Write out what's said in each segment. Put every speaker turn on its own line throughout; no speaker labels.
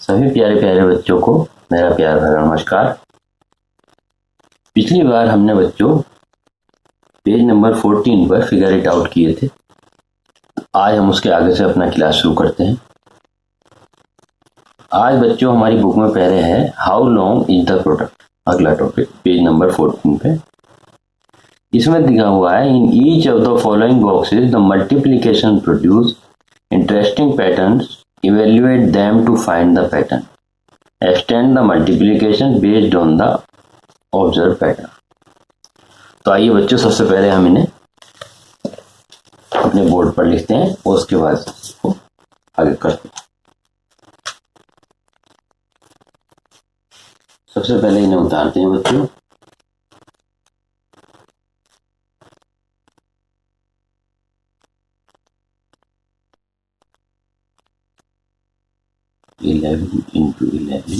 सभी प्यारे प्यारे बच्चों को मेरा प्यार भरा नमस्कार। पिछली बार हमने बच्चों पेज नंबर 14 पर फिगर इट आउट किए थे। आज हम उसके आगे से अपना क्लास शुरू करते हैं। आज बच्चों हमारी बुक में पहले है how long is the product, अगला टॉपिक पेज नंबर 14 पे। इसमें दिखा हुआ है in each of the following boxes the multiplication produce interesting patterns, evaluate them to find the pattern, extend the multiplication based on the observed pattern। तो आइए बच्चों, सबसे पहले हम इन्हें अपने बोर्ड पर लिखते हैं और उसके बाद इसको आगे करते हैं। सबसे पहले इन्हें उतारते हैं बच्चों। (11 into 11)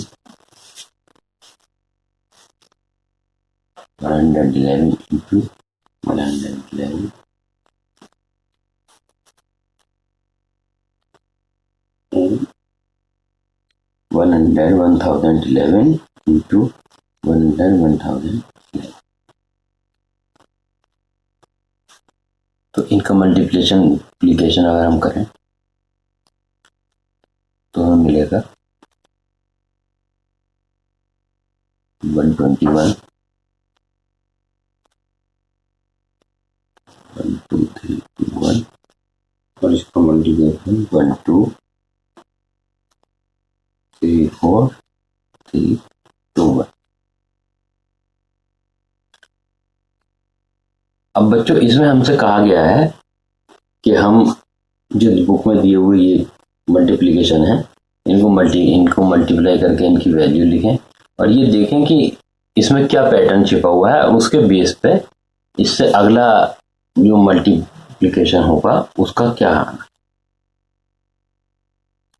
111 into 111 and 1011 into 1011। तो इनका मल्टीप्लिकेशन अगर हम करें तो हमें मिलेगा 121 1 2 3 2 1 और इसका मल्टीप्लिकेशन 1 2 3 4 3 2 1। अब बच्चों इसमें हमसे कहा गया है कि हम जो बुक में दिए हुए ये मल्टीप्लिकेशन है इनको मल्टीप्लाई करके इनकी वैल्यू लिखें और ये देखें कि इसमें क्या पैटर्न छिपा हुआ है और उसके बेस पे इससे अगला जो मल्टीप्लिकेशन होगा उसका क्या आना।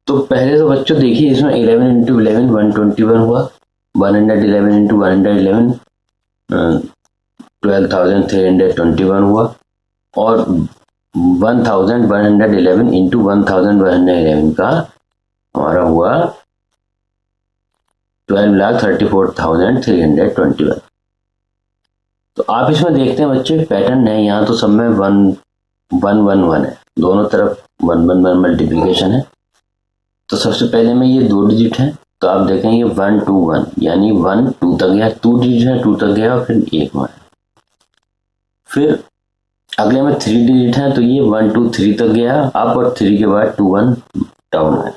तो पहले तो बच्चों देखिए, इसमें 11 इंटू 11 121 हुआ, 111 इंटू 111 12,321 हुआ और 1,111 इंटू 1,111 का हमारा हुआ 12,34,321। तो आप इसमें देखते हैं बच्चे पैटर्न है, यहाँ तो सब में 1 है, दोनों तरफ 1 मल्टीप्लिकेशन है। तो सबसे पहले में ये 2 डिजिट है, तो आप देखेंगे 1 2 1 यानी 1 2 तक गया, 2 डिजिट है 2 तक गया और फिर 1 1। फिर अगले में 3 डिजिट है, तो ये 1 2 3 तक गया अप और 3 के बाद 2 1 डाउन है।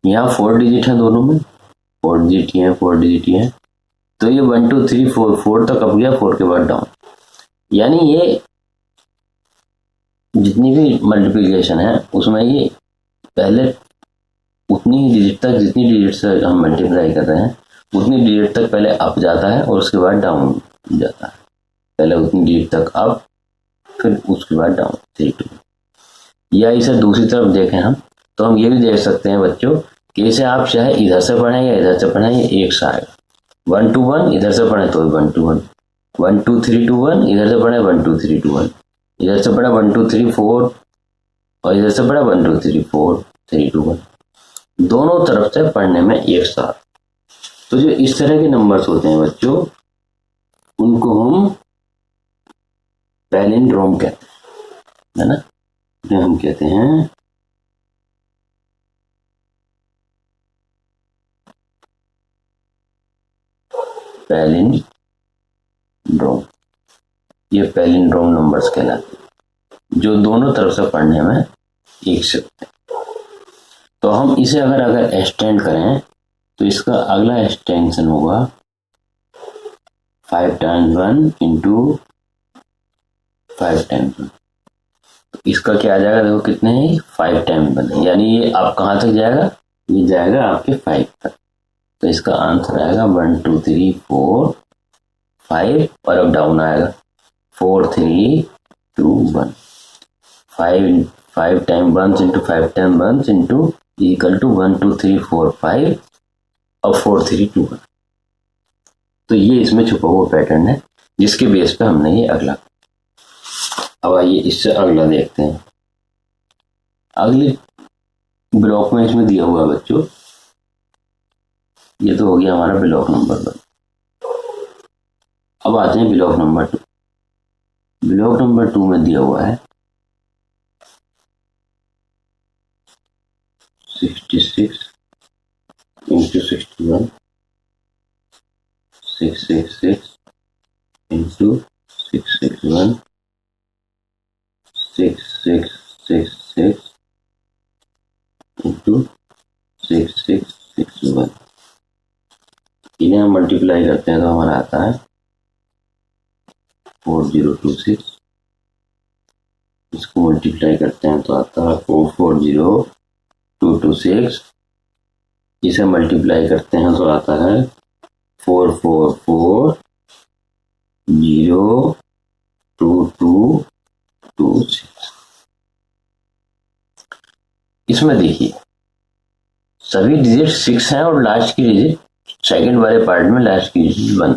यहाँ 4 डिजिट है, दोनों में 4 डिजिट ही है, तो ये 1 2 3 4 तक अप गया, 4 के बाद डाउन। यानी ये जितनी भी मल्टीप्लिकेशन है उसमें ये पहले उतनी ही डिजिट तक, जितनी डिजिट से हम मल्टीप्लाई कर रहे हैं उतनी डिजिट तक पहले अप जाता है और उसके बाद डाउन जाता है। पहले उतनी डिजिट तक अप, फिर उसके बाद डाउन 3 2। या इसे दूसरी तरफ देखें हम, तो हम ये भी देख सकते हैं बच्चों कि इसे आप चाहे इधर से पढ़ें या इधर से पढ़ें, ये एक सा आएगा। 1 2 1 इधर से पढ़ें तो 1 2 1, 1 2 3 2 1 इधर से पढ़ें 1 2 3 2 1, इधर से पढ़ा 1 2 3 4 और इधर से पढ़ा 1 2 3 4 3 2 1। दोनों तरफ से पढ़ने में एक साथ। तो जो इस तरह के नंबर्स होते हैं बच्चों, उनको हम पैलिंड्रोम कहते हैं, है ना। जो हम कहते हैं पैलिंड्रोम। ये पैलिंड्रोम नंबर्स कहलाते हैं जो दोनों तरफ से पढ़ने में एक से होते हैं। तो हम इसे अगर एक्सटेंड करें तो इसका अगला एक्सटेंशन होगा 5 times 1 इंटू 5 times 1। तो इसका क्या आ जाएगा, देखो कितने हैं, 5 times 1, यानी ये आप कहाँ तक जाएगा, ये जाएगा आपके 5 तक। तो इसका आंसर आएगा 1 2 3 4 5 और अब डाउन आएगा 4 3 2 1। 5 times 1 into 5 times 1 into equal to 1 2 3 4 5 और 4 3 2 1। तो ये इसमें छुपा हुआ पैटर्न है जिसके बेस पे हमने ये अगला। अब आइए इससे अगला देखते हैं। अगले ब्लॉक में इसमें दिया हुआ बच्चों ये तो हो गया हमारा ब्लॉक नंबर 1। अब आते हैं ब्लॉक नंबर 2। ब्लॉक नंबर 2 में दिया हुआ है 66 इंटू 61 666 इंटू 661 6666 इंटू 6661। इन्हें हम मल्टीप्लाई करते हैं तो हमारा आता है 4026। इसको मल्टीप्लाई करते हैं तो आता है 440226। इसे मल्टीप्लाई करते हैं तो आता है 44402226। इसमें देखिए सभी डिजिट 6 हैं और लास्ट की डिजिट सेकंड वाले पार्ट में लास्ट की डिजिट 1 है।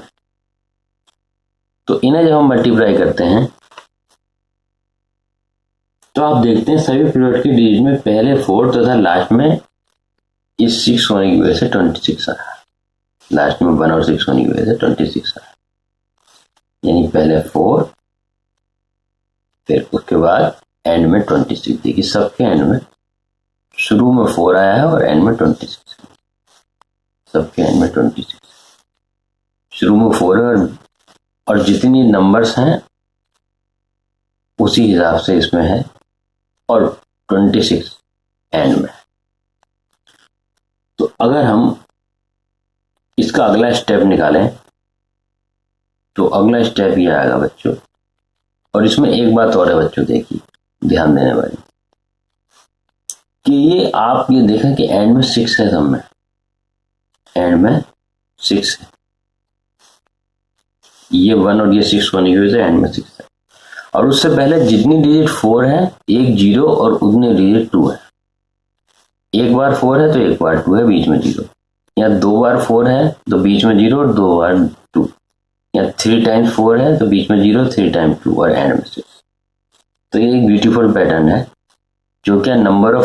तो इन्हें जब हम मल्टीप्लाई करते हैं तो आप देखते हैं सभी पीरियड की डिजिट में पहले 4 तथा लास्ट में इस 6 होने की वजह से 26 आया। लास्ट में 1 और 6 होने की वजह से 26 आया, यानी पहले 4 फिर उसके बाद एंड में 26। देखिए सबके एंड में शुरू में 4 आया है और एंड में 26। सबके एंड में 26, शुरू में 4 है और जितनी नंबर्स हैं उसी हिसाब से इसमें है और 26 एंड में। तो अगर हम इसका अगला स्टेप निकालें तो अगला स्टेप ये आएगा बच्चों। और इसमें एक बात और है बच्चों, देखिए ध्यान देने वाली कि ये आप ये देखें कि एंड में 6 है, सब में एंड में 6 है। ये 1 और ये 6 होने की वजह से एंड में 6 है। और उससे पहले जितनी डिजिट 4 है, एक 0 और उतनी डिजिट 2 है। एक बार 4 है तो एक बार 2 है, बीच में 0। या 2 बार 4 है तो बीच में 0 और 2 बार 2। या 3 टाइम्स 4 है तो बीच में 0, 3 टाइम्स 2 और एंड में 6। तो ये एक ब्यूटीफुल पैटर्न है जो क्या नंबर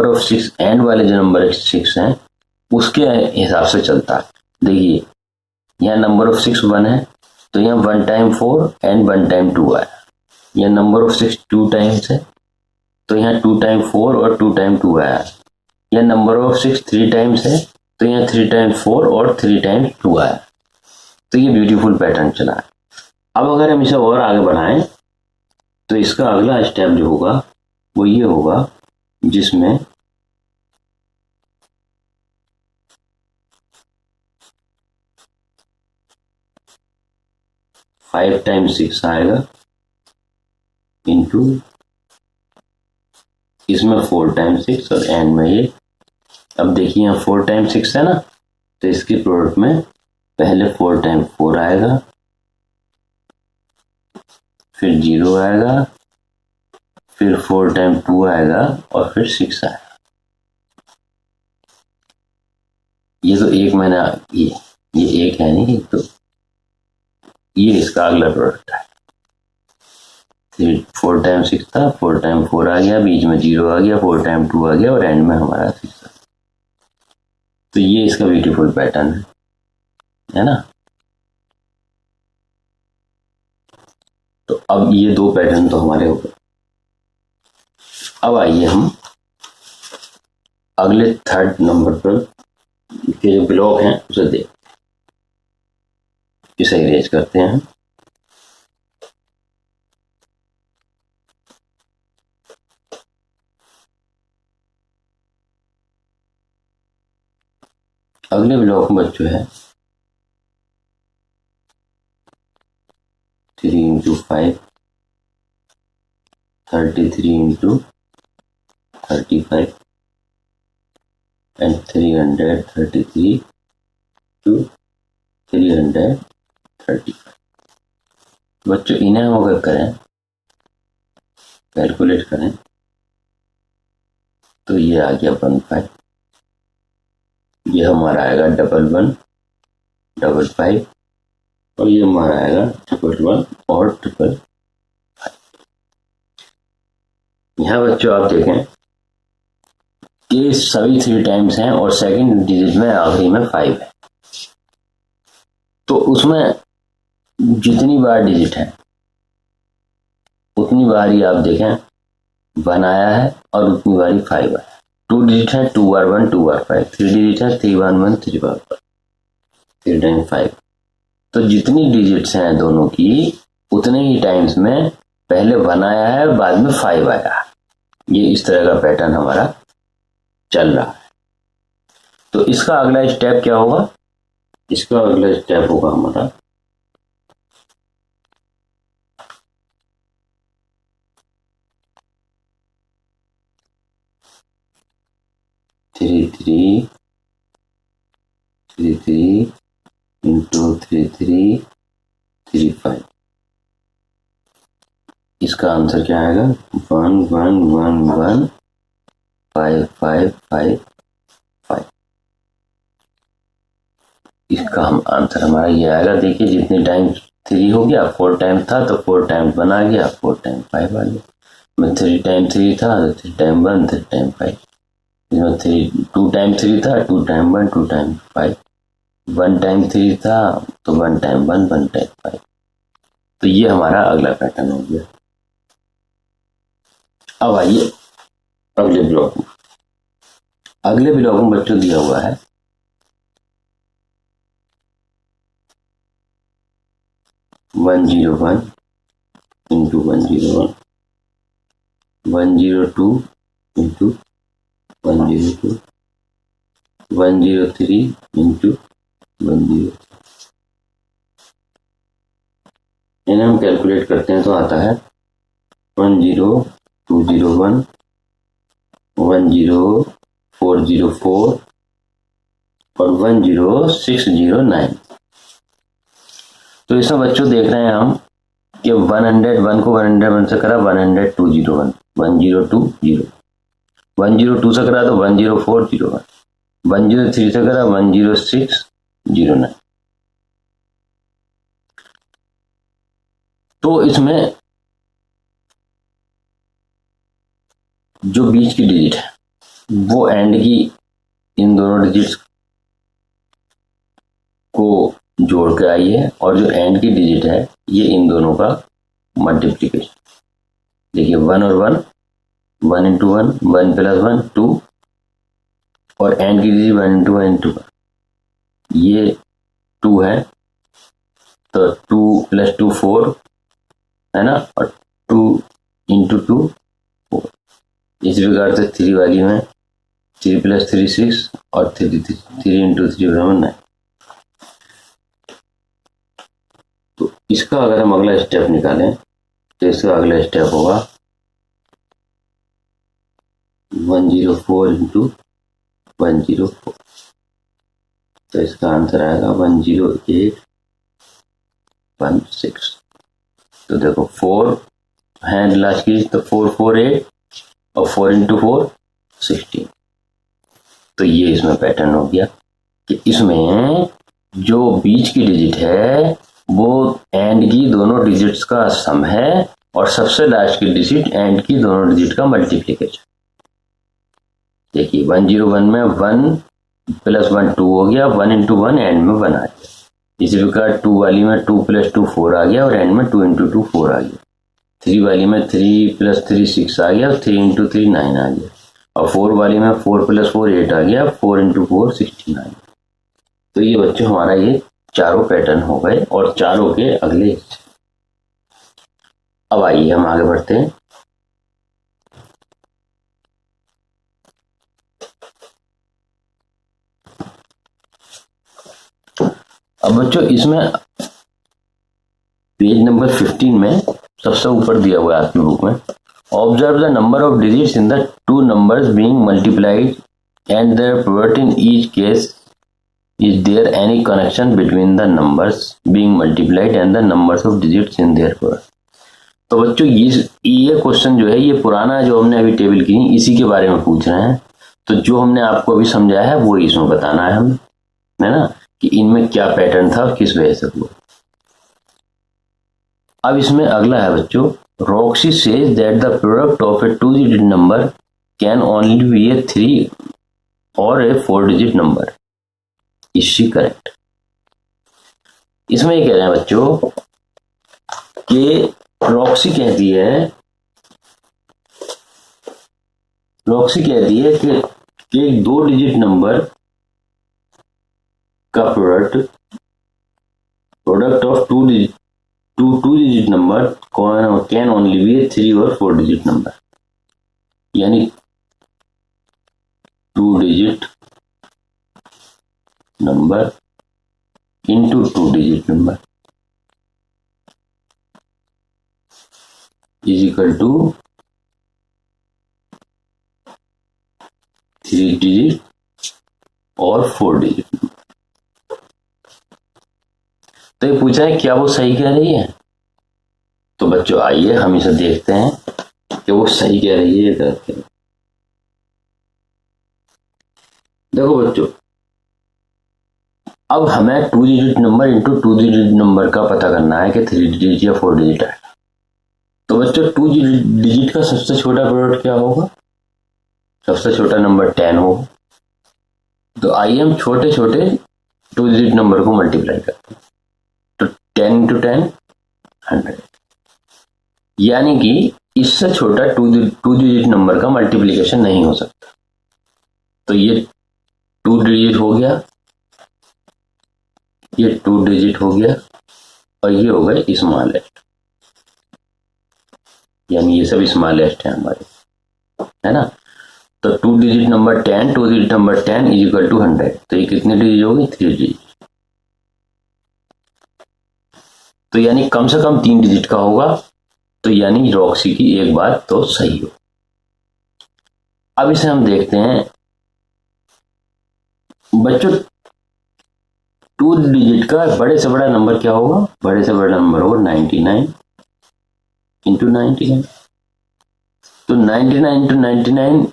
ऑफ 6 एंड वाले जो नंबर 6 हैं उसके हिसाब से चलता है। देखिए यहाँ नंबर ऑफ 6 1 है तो यहाँ 1 टाइम 4 एंड 1 टाइम 2 आया। यहाँ नंबर ऑफ 6 2 टाइम्स है तो यहाँ 2 टाइम 4 और 2 टाइम 2 आया। यहाँ नंबर ऑफ 6 3 टाइम्स है तो यहाँ 3 टाइम 4 और 3 टाइम 2 आया। तो ये ब्यूटीफुल पैटर्न चला है। अब अगर हम इसे और आगे बढ़ाएं तो इसका अगला स्टेप जो होगा वो ये होगा जिसमें 5 टाइम्स 6 आएगा इंटू इसमें 4 टाइम्स 6 और एंड में ये। अब देखिए यहाँ 4 टाइम्स 6 है ना, तो इसकी प्रोडक्ट में पहले 4 टाइम्स 4 आएगा, फिर 0 आएगा, फिर 4 टाइम्स 2 आएगा और फिर 6 आएगा। ये तो एक महीना ये एक है नहीं, तो ये इसका अगला प्रोडक्ट है। 4 टाइम्स 6 था, 4 टाइम्स 4 आ गया, बीच में 0 आ गया, 4 टाइम्स 2 आ गया और एंड में हमारा 6 आ गया। तो ये इसका ब्यूटीफुल पैटर्न है ना। तो अब ये 2 पैटर्न तो हमारे हो गए। अब आइए हम अगले 3rd नंबर पर के जो ब्लॉक हैं उसे देख इसे इरेज करते हैं। अगले ब्लॉक में जो है 3 इंटू 5 33 इंटू 35 एंड 333 टू 335। बच्चों इन्हें हम अगर करें कैलकुलेट करें तो ये आ गया 15। ये हमारा आएगा 11 55 और ये हमारा आएगा 11 और 555। यहाँ बच्चों आप देखें के सभी 3 टाइम्स हैं और सेकंड डिजिट में आखिरी में 5 है। तो उसमें जितनी बार डिजिट है उतनी बार ही आप देखें 1 आया है और उतनी बार ही 5 आया। 2 डिजिट है 2 बार 1 2 बार 5, 3 डिजिट है 3 बार 1 3 बार 5, 3 टाइम 5। तो जितनी डिजिट्स हैं दोनों की उतने ही टाइम्स में पहले 1 आया है बाद में 5 आया है। ये इस तरह का पैटर्न हमारा चल रहा है। तो इसका अगला स्टेप क्या होगा? इसका अगला स्टेप होगा हमारा 3 3 3 3 इंटू 3 3 3 5। इसका आंसर क्या आएगा? 1 1 1 1 5 5 5 5। इसका हम आंसर हमारा ये आएगा। देखिए जितने टाइम 3 हो गया, 4 टाइम था तो 4 टाइम 1 आ गया, 4 टाइम 5 आ गया। में 3 टाइम 3 था तो 3 टाइम 1 3 टाइम 5। इसमें 2 टाइम 3 था 2 टाइम 1 2 टाइम 5। 1 टाइम 3 था तो 1 टाइम 1 1 टाइम 5। तो ये हमारा अगला पैटर्न हो गया। अब आइए अगले ब्लॉक में। अगले ब्लॉक में बच्चों दिया हुआ है 101 इंटू 101, 102 इंटू 102, 103 इंटू 103। इन्हें हम कैलकुलेट करते हैं तो आता है 10201, 10404 और 10609। तो इसमें बच्चों देख रहे हैं हम कि 101 को 101 से करा 10201, 1020, 102 से करा तो 10401, 103 से करा 10609। तो इसमें जो बीच की डिजिट है वो एंड की इन दोनों डिजिट्स को जोड़ के आई है और जो एंड की डिजिट है ये इन दोनों का मल्टीप्लीकेशन। देखिए 1 और 1, 1 इंटू 1, 1 प्लस 1 2 और एंड की डिजिट 1 इंटू 1 इंटू 1, ये 2 है तो 2 प्लस 2 4 है ना, और 2 इंटू 2 4। इस प्रकार से 3 वाली में 3 प्लस 3 6 और 3 इंटू 3 9। तो इसका अगर हम अगला स्टेप निकालें तो इसका अगला स्टेप होगा 104 इंटू 104। तो इसका आंसर आएगा 10816। तो देखो 4 है लास्ट की, तो 4 4 8 और 4 इंटू 4 16। तो ये इसमें पैटर्न हो गया कि इसमें जो बीच की डिजिट है वो एंड की दोनों डिजिट्स का सम है और सबसे लास्ट की डिजिट एंड की दोनों डिजिट का मल्टीप्लिकेशन। देखिए 101 में 1 प्लस 1 2 हो गया, 1 इंटू 1 एंड में 1 आ गया। इसी प्रकार 2 वाली में 2 प्लस 2 4 आ गया और एंड में 2 इंटू 2 4 आ गया। 3 वाली में 3 प्लस 3 6 आ गया और 3 इंटू 3 9 आ गया। और 4 वाली में 4 प्लस 4 8 आ गया, 4 इंटू 4 16 आ गया। तो ये बच्चों हमारा ये चारों पैटर्न हो गए और चारों के अगले। अब आइए हम आगे बढ़ते हैं। अब बच्चों इसमें पेज नंबर 15 में सबसे ऊपर दिया हुआ है आपकी बुक में, observe the number of digits in the two numbers being multiplied and their product in each case. Is there any connection between the numbers being multiplied and the numbers of digits in their product? तो बच्चों ये question जो है ये पुराना जो हमने अभी टेबल की इसी के बारे में पूछ रहे हैं। तो जो हमने आपको अभी समझाया है वो इसमें बताना है हमें, है ना, कि इनमें क्या पैटर्न था और किस वजह से हुआ। अब इसमें अगला है बच्चों, Roxy says that the product of a 2 digit number can only be a 3 or a 4 digit number. Is she correct? इसमें ये कह रहे हैं बच्चों कि रॉक्सी कहती है कि एक 2 डिजिट नंबर का product of two digit number can only be 3 और 4 डिजिट नंबर, यानी 2 digit number into 2 digit number is equal to 3 digit और 4 डिजिट नंबर। तो ये पूछा है क्या वो सही कह रही है? तो बच्चों आइए हम इसे देखते हैं कि वो सही कह रही है या गलत कह रही है। देखो बच्चों, अब हमें 2 digit number into 2 digit number का पता करना है कि 3 डिजिट या 4 डिजिट आएगा। तो बच्चों 2 डिजिट का सबसे छोटा प्रोडक्ट क्या होगा? सबसे छोटा नंबर 10 होगा। तो आइए हम छोटे छोटे 2 डिजिट नंबर को मल्टीप्लाई करते हैं। तो 10 इंटू 10 100, यानी कि इससे छोटा 2 डिजिट नंबर का मल्टीप्लीकेशन नहीं हो सकता। तो ये 2 डिजिट हो गया, ये 2 डिजिट हो गया और ये हो गए स्मॉलेस्ट, यानी ये सब स्मॉलेस्ट है हमारे, है ना। तो 2 digit number 10, 2 digit number 10 is equal to 100। तो ये कितने डिजिट हो गए? 3 डिजिट। तो यानी कम से कम 3 डिजिट का होगा। तो यानी रॉक्सी की एक बात तो सही हो। अब इसे हम देखते हैं बच्चों, 2 डिजिट का बड़े से बड़ा नंबर क्या होगा? बड़े से बड़ा नंबर होगा 99 इंटू 99। तो 99 इंटू 99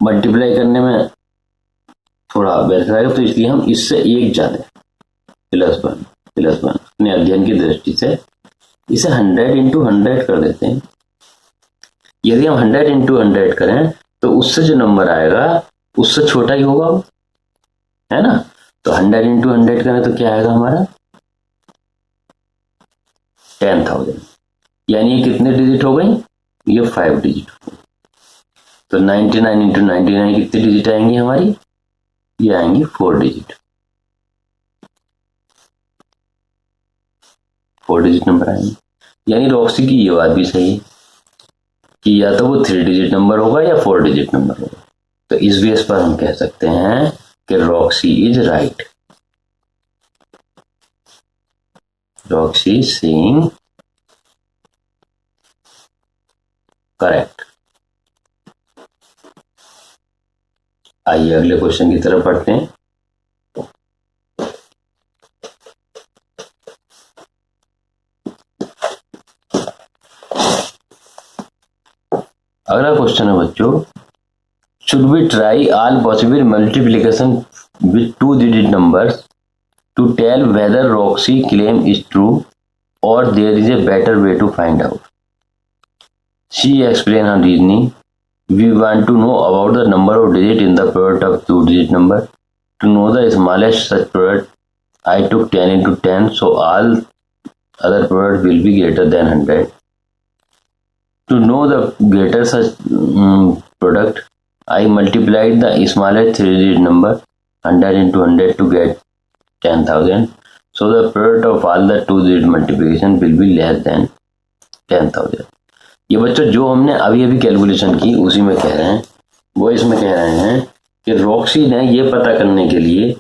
मल्टीप्लाई करने में थोड़ा बेहतर आएगा, तो इसलिए हम इससे एक ज्यादा +1 अपने अध्ययन की दृष्टि से इसे 100 इंटू 100 कर देते हैं। यदि हम 100 इंटू 100 करें तो उससे जो नंबर आएगा उससे छोटा ही होगा, है ना। तो 100 इंटू 100 करें तो क्या आएगा हमारा? 10,000। यानी ये कितने डिजिट हो गई? ये 5 डिजिट हो गई। तो 99 इंटू 99 कितने डिजिट आएंगी हमारी? ये आएंगी 4 डिजिट। 4 डिजिट नंबर आएंगे। यानी रॉक्सी की ये बात भी सही है कि या तो वो 3 डिजिट नंबर होगा या 4 डिजिट नंबर होगा। तो इस बेस पर हम कह सकते हैं कि Roxy is right. Roxy is saying correct. आइए अगले क्वेश्चन की तरफ बढ़ते हैं। अगला क्वेश्चन है बच्चों, should we try all possible multiplication with 2 digit numbers to tell whether Roxy claim is true or there is a better way to find out. She explain her reasoning. We want to know about the number of digits in the product of 2 digit number. To know the smallest such product, I took 10 into 10, so all other product will be greater than 100. To know the greater such product, I multiplied the smallest 3 digit number 100 into 100 to get 10,000. So the product of all the 2 digit multiplication will be less than 10,000. ये बच्चों जो हमने अभी अभी calculation की उसी में कह रहे हैं। वो इसमें कह रहे हैं कि रॉक्सी ने ये पता करने के लिए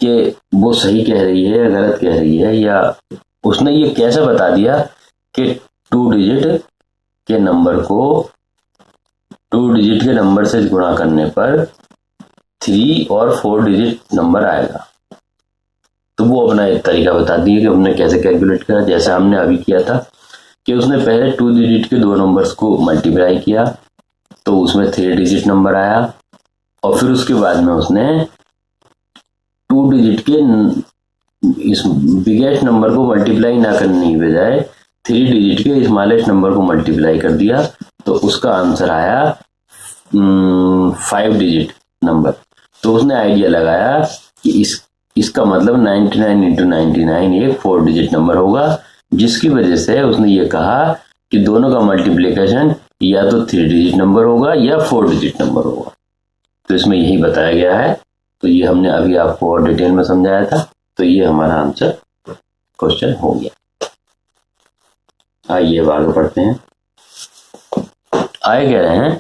कि वो सही कह रही है या गलत कह रही है, या उसने ये कैसे बता दिया कि 2 डिजिट के नंबर को 2 डिजिट के नंबर से गुणा करने पर 3 और 4 डिजिट नंबर आएगा। तो वो अपना एक तरीका बता दिया कि हमने कैसे कैलकुलेट करा, जैसे हमने अभी किया था कि उसने पहले 2 डिजिट के 2 नंबर्स को मल्टीप्लाई किया तो उसमें 3 डिजिट नंबर आया, और फिर उसके बाद में उसने 2 डिजिट के इस बिगेस्ट नंबर को मल्टीप्लाई ना करने की बजाय 3 डिजिट के स्मॉलेस्ट नंबर को मल्टीप्लाई कर दिया, तो उसका आंसर आया 5 डिजिट नंबर, तो उसने आइडिया लगाया कि इसका मतलब 99 इंटू 99 एक 4 डिजिट नंबर होगा, जिसकी वजह से उसने ये कहा कि दोनों का मल्टीप्लिकेशन या तो 3 डिजिट नंबर होगा या 4 डिजिट नंबर होगा। तो इसमें यही बताया गया है। तो ये हमने अभी आपको और डिटेल में समझाया था। तो ये हमारा आंसर क्वेश्चन हो गया। आइए अब आगे बढ़ते हैं। आगे कह रहे हैं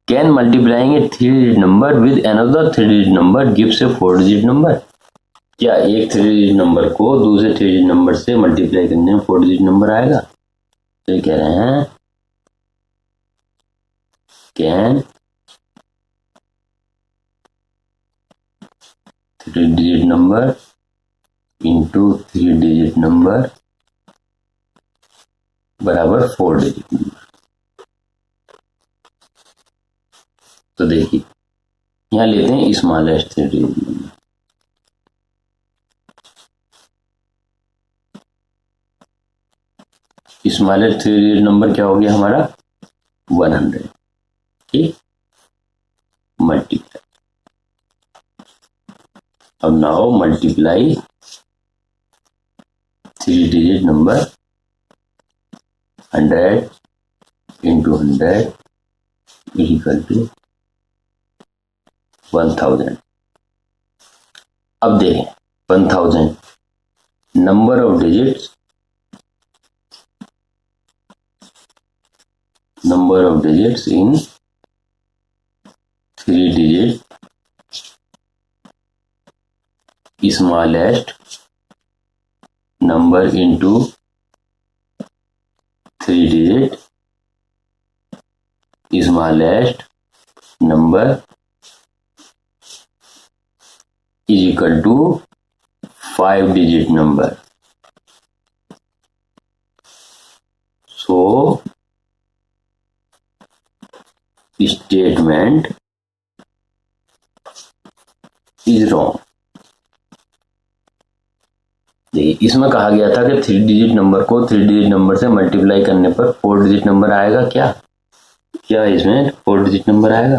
can multiplying A 3 digit number with another 3 digit number gives A 4 digit number. क्या एक 3 डिजिट नंबर को दूसरे 3 डिजिट नंबर से मल्टीप्लाई करने में 4 डिजिट नंबर आएगा? तो ये कह रहे हैं can 3 digit number into 3 digit number बराबर 4 डिजिट नंबर। तो देखिए यहां लेते हैं smallest 3 digit number. Smallest 3 digit number क्या हो गया हमारा? 100। ठीक, मल्टीप्लाई। अब now multiply 3 digit number 100 into 100 equal to 1000। अब देखें 1000 number of digits in 3 digit smallest number into 3 digit smallest number is equal to 5 digit number. So statement is wrong. देखिए इसमें कहा गया था कि 3 डिजिट नंबर को 3 डिजिट नंबर से मल्टीप्लाई करने पर 4 डिजिट नंबर आएगा। क्या इसमें 4 डिजिट नंबर आएगा?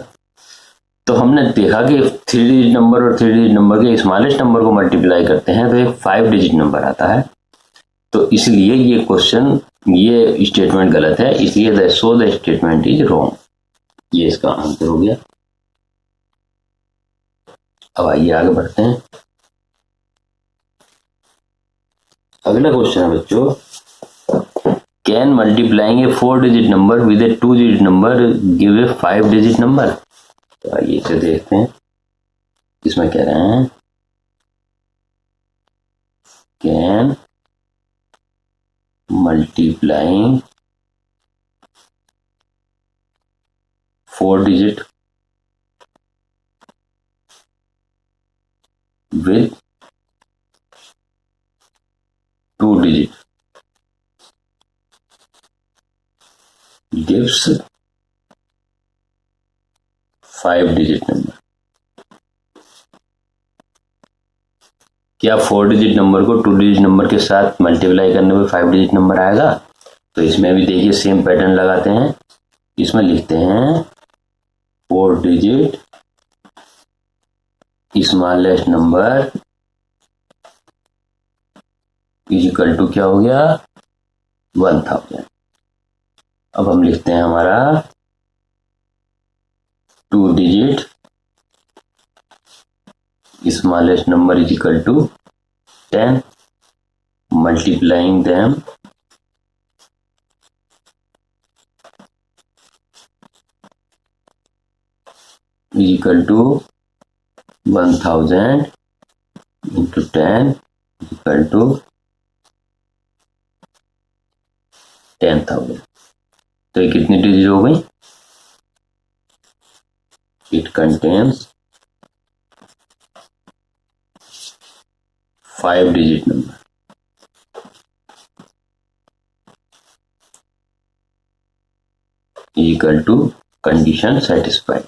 तो हमने देखा कि 3 डिजिट नंबर और 3 डिजिट नंबर के स्मॉलेस्ट नंबर को मल्टीप्लाई करते हैं तो एक 5 डिजिट नंबर आता है। तो इसलिए ये क्वेश्चन, ये स्टेटमेंट गलत है, इसलिए द स्टेटमेंट इज रॉन्ग। ये इसका आंसर हो गया। अब आइए आगे बढ़ते हैं। अगला क्वेश्चन है बच्चों, can multiplying A 4 digit number with A 2 digit number give a 5 digit number. तो आइए इसे देखते हैं। इसमें कह रहे हैं can multiplying 4 digit with 2 digit gives 5 digit number. क्या 4 डिजिट नंबर को 2 डिजिट नंबर के साथ मल्टीप्लाई करने में 5 डिजिट नंबर आएगा? तो इसमें भी देखिए सेम पैटर्न लगाते हैं। इसमें लिखते हैं 4 digit smallest number is equal to क्या हो गया? 1000। अब हम लिखते हैं हमारा 2 digit smallest number is equal to 10, multiplying them is equal to 1000 into 10 equal to 10,000। तो ये कितनी डिजिट हो गई? It contains 5 digit number. Equal to condition satisfied.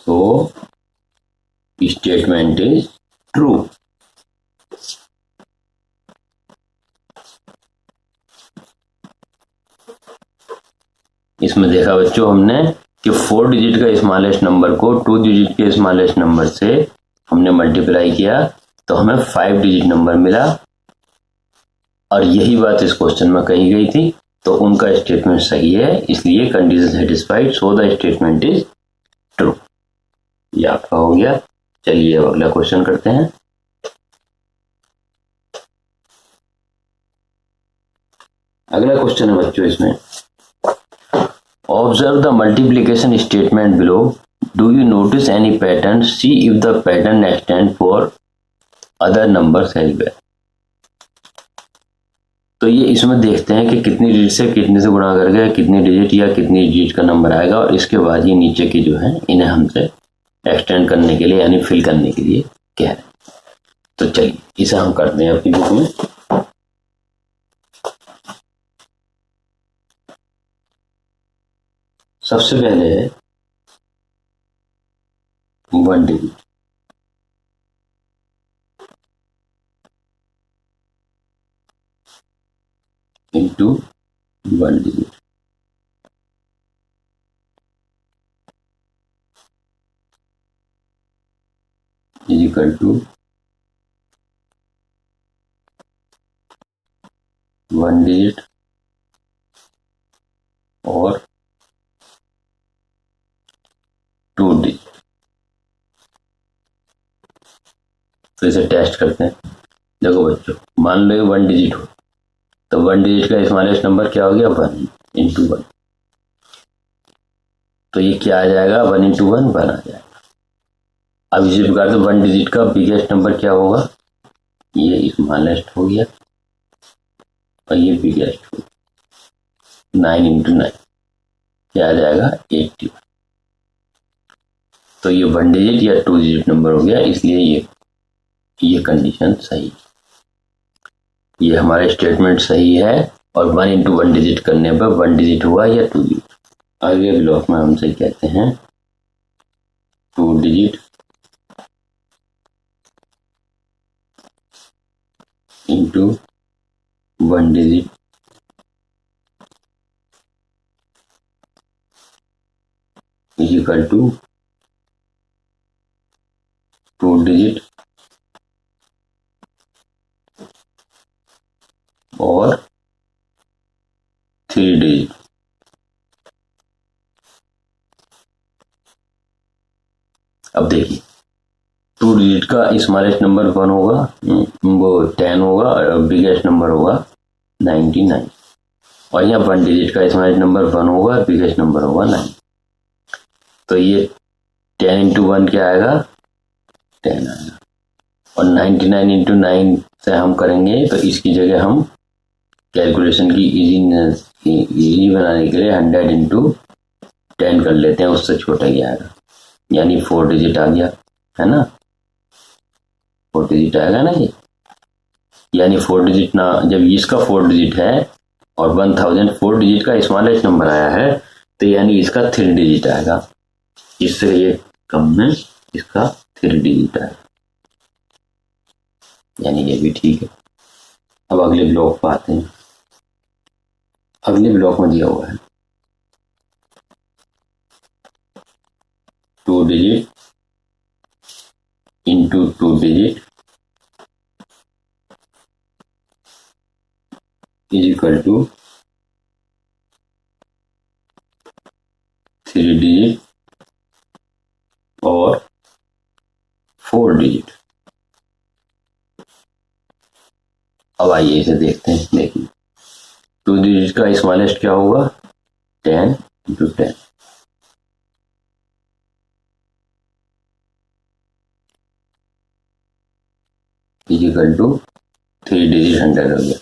So statement is true. इसमें देखा बच्चों हमने कि 4 डिजिट का स्मॉलेस्ट नंबर को 2 डिजिट के स्मॉलेस्ट नंबर से हमने मल्टीप्लाई किया तो हमें 5 डिजिट नंबर मिला, और यही बात इस क्वेश्चन में कही गई थी, तो उनका स्टेटमेंट सही है, इसलिए condition satisfied, so the statement is true. ये आपका हो गया। चलिए अब अगला क्वेश्चन करते हैं। अगला क्वेश्चन है बच्चों इसमें, observe the multiplication statement below, do you notice any pattern, see if the pattern extend for other numbers as well. तो ये इसमें देखते हैं कि कितनी डिजिट से कितने से गुणा करके कितनी डिजिट या कितनी डिजिट का नंबर आएगा, और इसके बाद ये नीचे की जो है इन्हें हमसे एक्सटेंड करने के लिए यानी फिल करने के लिए कह रहे हैं। तो चलिए इसे हम करते हैं अपनी बुक में। सबसे पहले है 1 digit, into 1 digit is equal to 1 digit और 2 डिजिट। तो इसे टेस्ट करते हैं। देखो बच्चों, मान लो 1 डिजिट हो तो 1 डिजिट का स्मॉलेस्ट नंबर क्या हो गया, 1 इंटू 1। तो ये क्या आ जाएगा, 1 इंटू 1 1 आ जाएगा। अब इसी प्रकार से 1 डिजिट का बिगेस्ट नंबर क्या होगा, ये स्मॉलेस्ट हो गया और ये बिगेस्ट हो गया। 9 इंटू 9 क्या आ जाएगा, 81। तो ये 1 डिजिट या 2 डिजिट नंबर हो गया, इसलिए ये कंडीशन सही, ये हमारा स्टेटमेंट सही है। और 1 इंटू 1 डिजिट करने पर 1 डिजिट हुआ या 2 डिजिट। आगे ब्लॉक में हमसे कहते हैं 2 digit into 1 digit is equal to 2 digit और 3 डिजिट। अब देखिए 2 डिजिट का स्मॉलेस्ट नंबर 1 होगा, वो 10 होगा, और बिगेस्ट नंबर होगा 99। और यहाँ 1 डिजिट का स्मॉलेस्ट नंबर 1 होगा, बिगेस्ट नंबर होगा 9। तो ये 10 इंटू 1 क्या आएगा, 10 आएगा। और 99 इंटू 9 से हम करेंगे तो इसकी जगह हम कैलकुलेशन की इजी बनाने के लिए 100 इंटू 10 कर लेते हैं, उससे छोटा ही आएगा, यानी 4 डिजिट आ गया, है ना। 4 डिजिट आएगा ना ये, यानी 4 डिजिट ना, जब इसका 4 डिजिट है और 1000 4 डिजिट का स्मॉलेस्ट नंबर आया है, तो यानी इसका 3 डिजिट आएगा। इससे ये कम में इसका 3 डिजिट आएगा, यानी ये भी ठीक है। अब अगले ब्लॉक पर आते हैं। अगले ब्लॉक में दिया हुआ है 2 digit into 2 digit is equal to 3 digit और 4 डिजिट। अब आइए इसे देखते हैं। देखिए 2 डिजिट का स्मॉलेस्ट क्या होगा, 10 into 10 is equal to 3 digit 100 हो गया।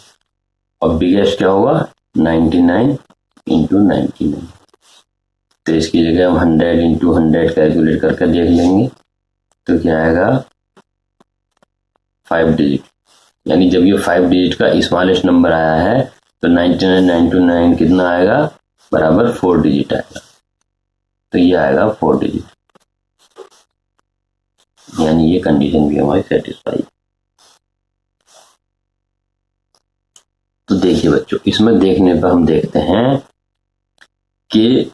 और बिगेस्ट क्या होगा, 99 इंटू 99। तो इसकी जगह हम 100 इंटू 100 कैलकुलेट करके देख लेंगे, तो क्या आएगा, 5 डिजिट। यानी जब ये 5 डिजिट का स्मॉलेस्ट नंबर आया है तो 99 इंटू 9 कितना आएगा, बराबर 4 डिजिट आएगा। तो ये आएगा 4 डिजिट, यानी ये कंडीशन भी हमारी सेटिस्फाई। तो देखिए बच्चों, इसमें देखने पर हम देखते हैं कि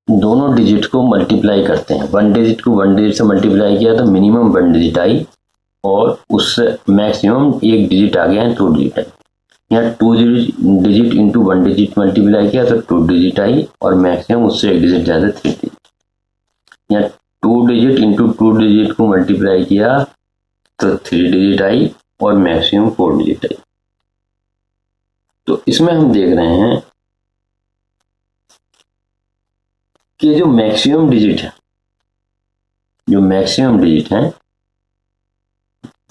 दोनों डिजिट को मल्टीप्लाई करते हैं, वन डिजिट को वन डिजिट से मल्टीप्लाई किया तो मिनिमम वन डिजिट आई और उससे मैक्सिमम एक डिजिट आ गया है, टू डिजिट आई। यहाँ two digit into one digit multiply किया तो टू डिजिट आई और मैक्सिमम उससे एक डिजिट ज़्यादा थ्री डिजिट। यहाँ two digit into two digit को मल्टीप्लाई किया तो थ्री डिजिट आई और मैक्सिमम फोर डिजिट आई। तो इसमें हम देख रहे हैं कि जो मैक्सिमम डिजिट है,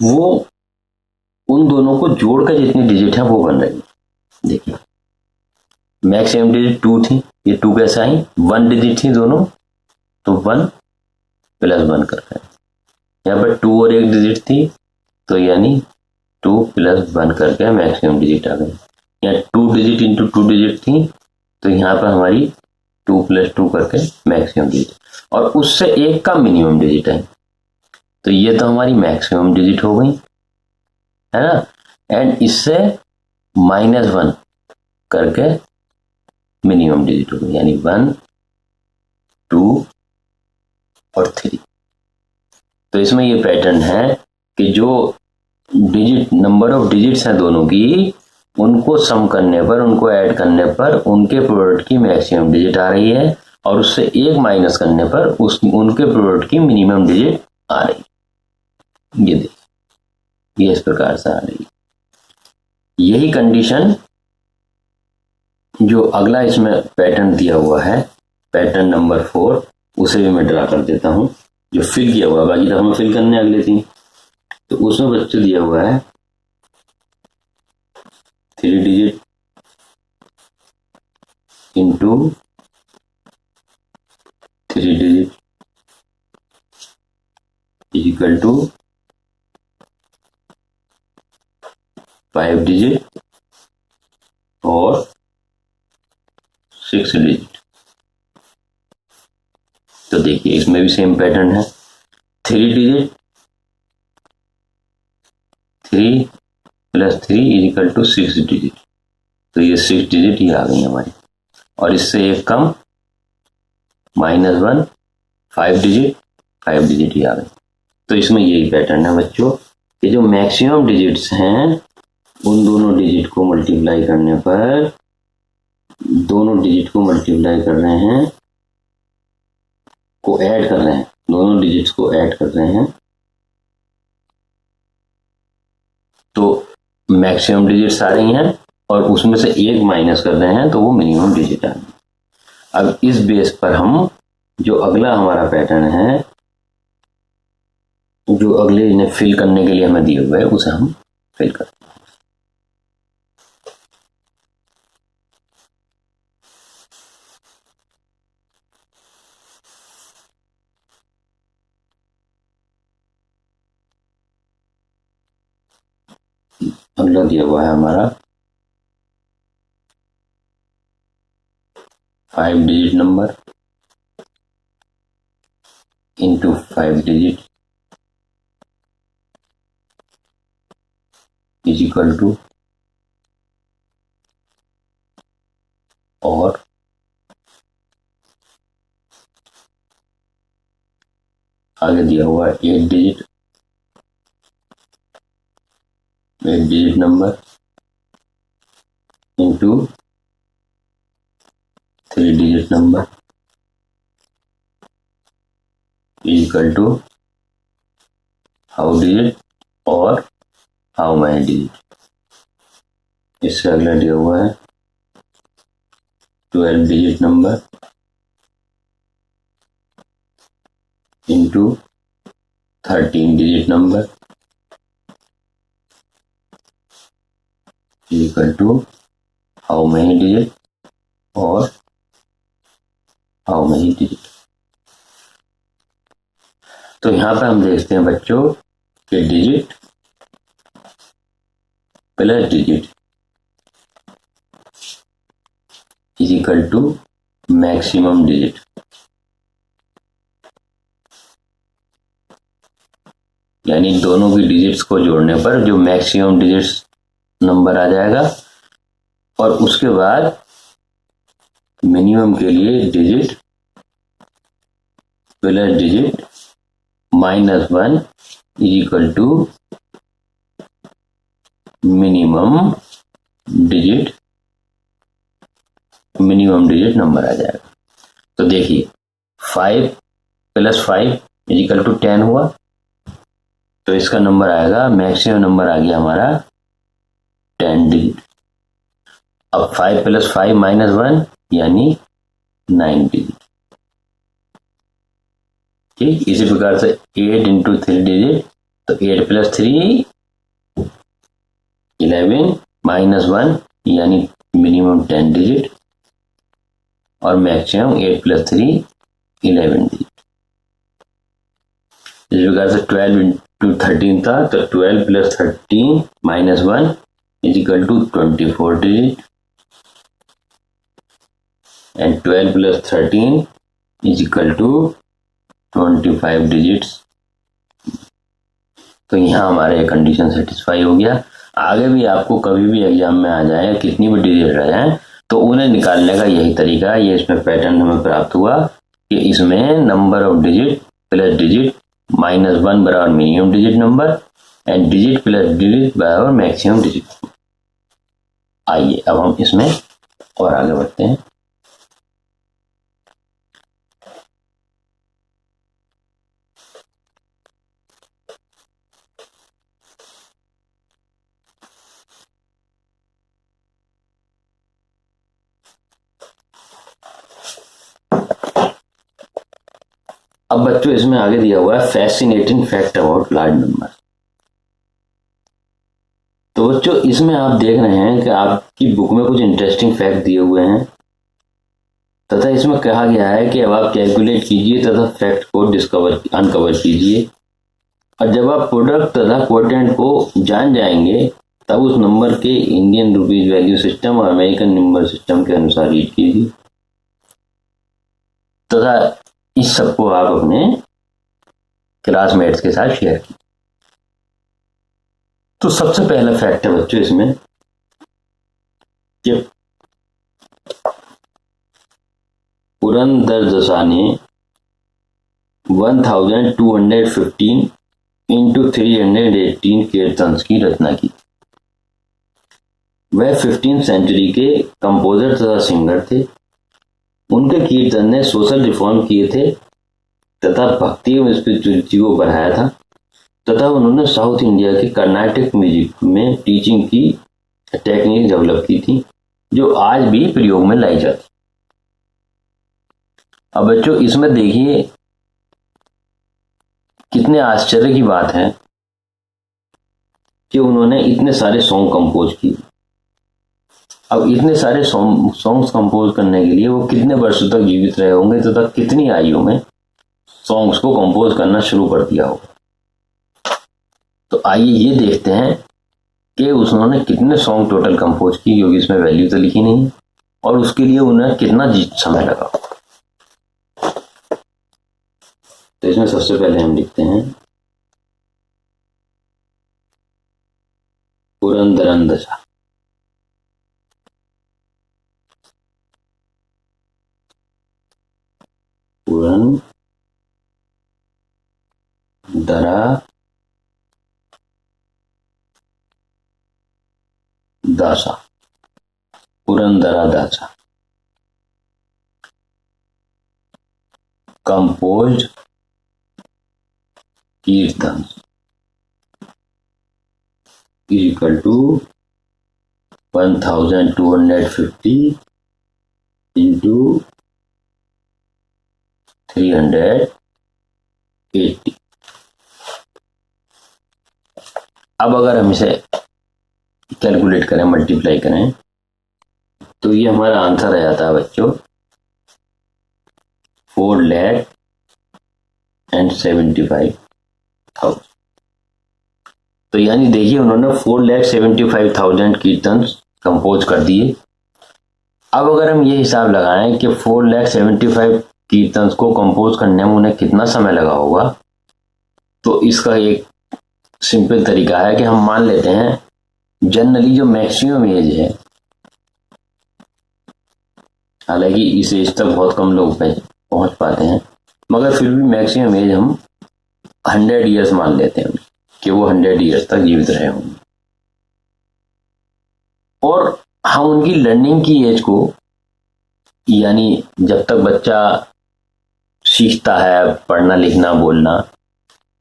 वो उन दोनों को जोड़कर जितनी डिजिट है वो बन रही है। देखिए मैक्सिमम डिजिट टू थी, ये टू कैसे आई, वन डिजिट थी दोनों तो वन प्लस वन करके, यहाँ पर टू और एक डिजिट थी तो यानी टू प्लस वन करके मैक्सिमम डिजिट आ गई। यहाँ two digit into two digit थी तो यहाँ पर हमारी टू प्लस टू करके मैक्सिमम डिजिट और उससे एक का मिनिमम डिजिट है, तो ये तो हमारी मैक्सिमम डिजिट हो गई है ना। एंड इससे माइनस वन करके मिनिमम डिजिट हो गई, यानी वन टू और थ्री। तो इसमें ये पैटर्न है कि जो डिजिट नंबर ऑफ डिजिट्स हैं दोनों की, उनको सम करने पर, उनको ऐड करने पर उनके प्रोडक्ट की मैक्सिमम डिजिट आ रही है और उससे एक माइनस करने पर उनके प्रोडक्ट की मिनिमम डिजिट आ रही है। ये देखिए, ये इस प्रकार से आ रही है। यही कंडीशन जो अगला इसमें पैटर्न दिया हुआ है, पैटर्न नंबर 4, उसे भी मैं ड्रा कर देता हूं, जो फिल किया हुआ है। बाकी तो हमें फिल करने अगले थी, तो उसमें बच्चे दिया हुआ है three digit into three digit equal to five digit और सिक्स डिजिट। तो देखिए इसमें भी सेम पैटर्न है, three digit, three plus three is equal to six digit, तो ये सिक्स डिजिट ही आ गई हमारी और इससे एक कम माइनस वन, फाइव डिजिट ही आ गई। तो इसमें यही पैटर्न है बच्चों कि जो मैक्सिमम डिजिट्स हैं उन दोनों डिजिट को मल्टीप्लाई करने पर, दोनों डिजिट को मल्टीप्लाई कर रहे हैं, को ऐड कर रहे हैं, दोनों डिजिट्स को ऐड कर रहे हैं तो मैक्सिमम डिजिट्स आ रही हैं और उसमें से एक माइनस कर रहे हैं तो वो मिनिमम डिजिट आ रही है। अब इस बेस पर हम जो अगला हमारा पैटर्न है, जो अगले इन्हें फिल करने के लिए हमें दिए हुए हैं, उसे हम फिल करते हैं। अगला दिया हुआ है हमारा 5 digit number into 5 digit is equal to, और आगे दिया हुआ है 8 digit number into 3 digit number equal to how digit और हाउ मैनी डिजिट। इससे अगला दिया हुआ है 12 digit number into 13 digit number equal to how many digit और हाउ मैनी डिजिट। तो यहां पर हम देखते हैं बच्चों कि digit plus digit is equal to maximum digit. यानी दोनों की डिजिट्स को जोड़ने पर जो मैक्सिमम डिजिट्स नंबर आ जाएगा और उसके बाद मिनिमम के लिए digit plus digit -1 is equal to minimum digit number आ जाएगा। तो देखिए 5 + 5 इज इक्वल टू 10 हुआ, तो इसका नंबर आएगा, मैक्सिमम नंबर आ गया हमारा 10 डिजिट। अब 5 + 5 -1 यानी 9 डिजिट। ठीक, इसी प्रकार से 8 × 3 डिजिट, तो 8 + 3 11 -1 यानी मिनिमम 10 डिजिट और मैक्सिमम 8 + 3 11 डिजिट। इस प्रकार से 12 × 13 था, तो 12 + 13 -1 is equal to 24 digit and 12 + 13 is equal to 25 digits. तो यहाँ हमारे कंडीशन सेटिस्फाई हो गया। आगे भी आपको कभी भी एग्जाम में आ जाए, कितनी भी डिजिट रह जाए, तो उन्हें निकालने का यही तरीका है। ये इसमें पैटर्न हमें प्राप्त हुआ कि इसमें number of digit plus digit -1 बराबर minimum digit number and digit plus digit बराबर मैक्सिमम डिजिट। आइए अब हम इसमें और आगे बढ़ते हैं। अब बच्चों इसमें आगे दिया हुआ है fascinating fact about large number. तो बच्चों इसमें आप देख रहे हैं कि आपकी बुक में कुछ इंटरेस्टिंग फैक्ट दिए हुए हैं तथा इसमें कहा गया है कि अब आप कैलकुलेट कीजिए तथा फैक्ट को अनकवर कीजिए, और जब आप प्रोडक्ट तथा क्वोटिएंट को जान जाएंगे तब उस नंबर के इंडियन रुपीज वैल्यू सिस्टम और अमेरिकन नंबर सिस्टम के अनुसार रीड कीजिए तथा इस सबको आप अपने क्लासमेट्स के साथ शेयर कीजिए। तो सबसे पहला फैक्ट है बच्चों इसमें कि पुरंदरदास ने 1215 × 318 कीर्तन की रचना की। वह 15वीं सेंचुरी के कंपोजर तथा सिंगर थे। उनके कीर्तन ने सोशल रिफॉर्म किए थे तथा भक्ति एवं स्पिरिचुअलिटी को बढ़ाया था तथा उन्होंने साउथ इंडिया के कर्नाटिक म्यूजिक में टीचिंग की टेक्निक डेवलप की थी जो आज भी प्रयोग में लाई जाती। अब बच्चों इसमें देखिए कितने आश्चर्य की बात है कि उन्होंने इतने सारे सॉन्ग कंपोज किए। अब इतने सारे सॉन्ग्स कंपोज करने के लिए वो कितने वर्षों तक जीवित रहे होंगे तथा कितनी आयु में सॉन्ग्स को कंपोज करना शुरू कर दिया होगा। तो आइए ये देखते हैं कि उन्होंने कितने सॉन्ग टोटल कंपोज किए, क्योंकि इसमें वैल्यू तो लिखी नहीं और उसके लिए उन्हें कितना समय लगा। तो इसमें सबसे पहले हम लिखते हैं पुरंदरदास। पुरंदरदास composed कीर्तन equal to 1250 into 380। अब अगर हम इसे कैलकुलेट करें, मल्टीप्लाई करें, तो ये हमारा आंसर आ जाता है बच्चों 4,75,000। तो यानी देखिए उन्होंने 4,75,000 कीर्तन कंपोज कर दिए। अब अगर हम ये हिसाब लगाएं कि 4,75,000 कीर्तन को कंपोज करने में उन्हें कितना समय लगा होगा, तो इसका एक सिंपल तरीका है कि हम मान लेते हैं जनरली जो मैक्सिमम एज है हालांकि इस एज तक बहुत कम लोग पहुंच पाते हैं, मगर फिर भी मैक्सिमम एज हम 100 ईयर्स मान लेते हैं कि वो 100 ईयर्स तक जीवित रहे होंगे। और हम उनकी लर्निंग की एज को, यानी जब तक बच्चा सीखता है पढ़ना लिखना बोलना,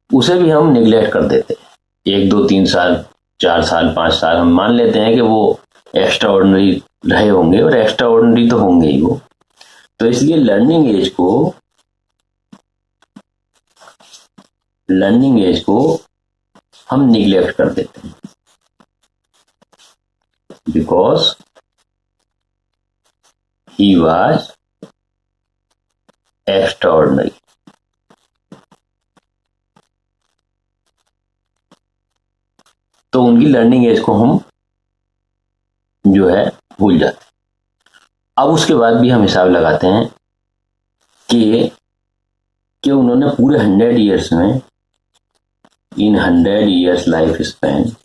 उसे भी हम निगलेक्ट कर देते हैं। 1 2 3 साल 4 साल 5 साल हम मान लेते हैं कि वो एक्स्ट्रा ऑर्डिनरी रहे होंगे, और एक्स्ट्रा ऑर्डिनरी तो होंगे ही वो। तो इसलिए लर्निंग एज को हम निगलेक्ट कर देते हैं, because he was extra ordinary. तो उनकी लर्निंग एज को हम जो है भूल जाते हैं। अब उसके बाद भी हम हिसाब लगाते हैं कि उन्होंने पूरे 100 ईयर्स में, इन 100 years life span,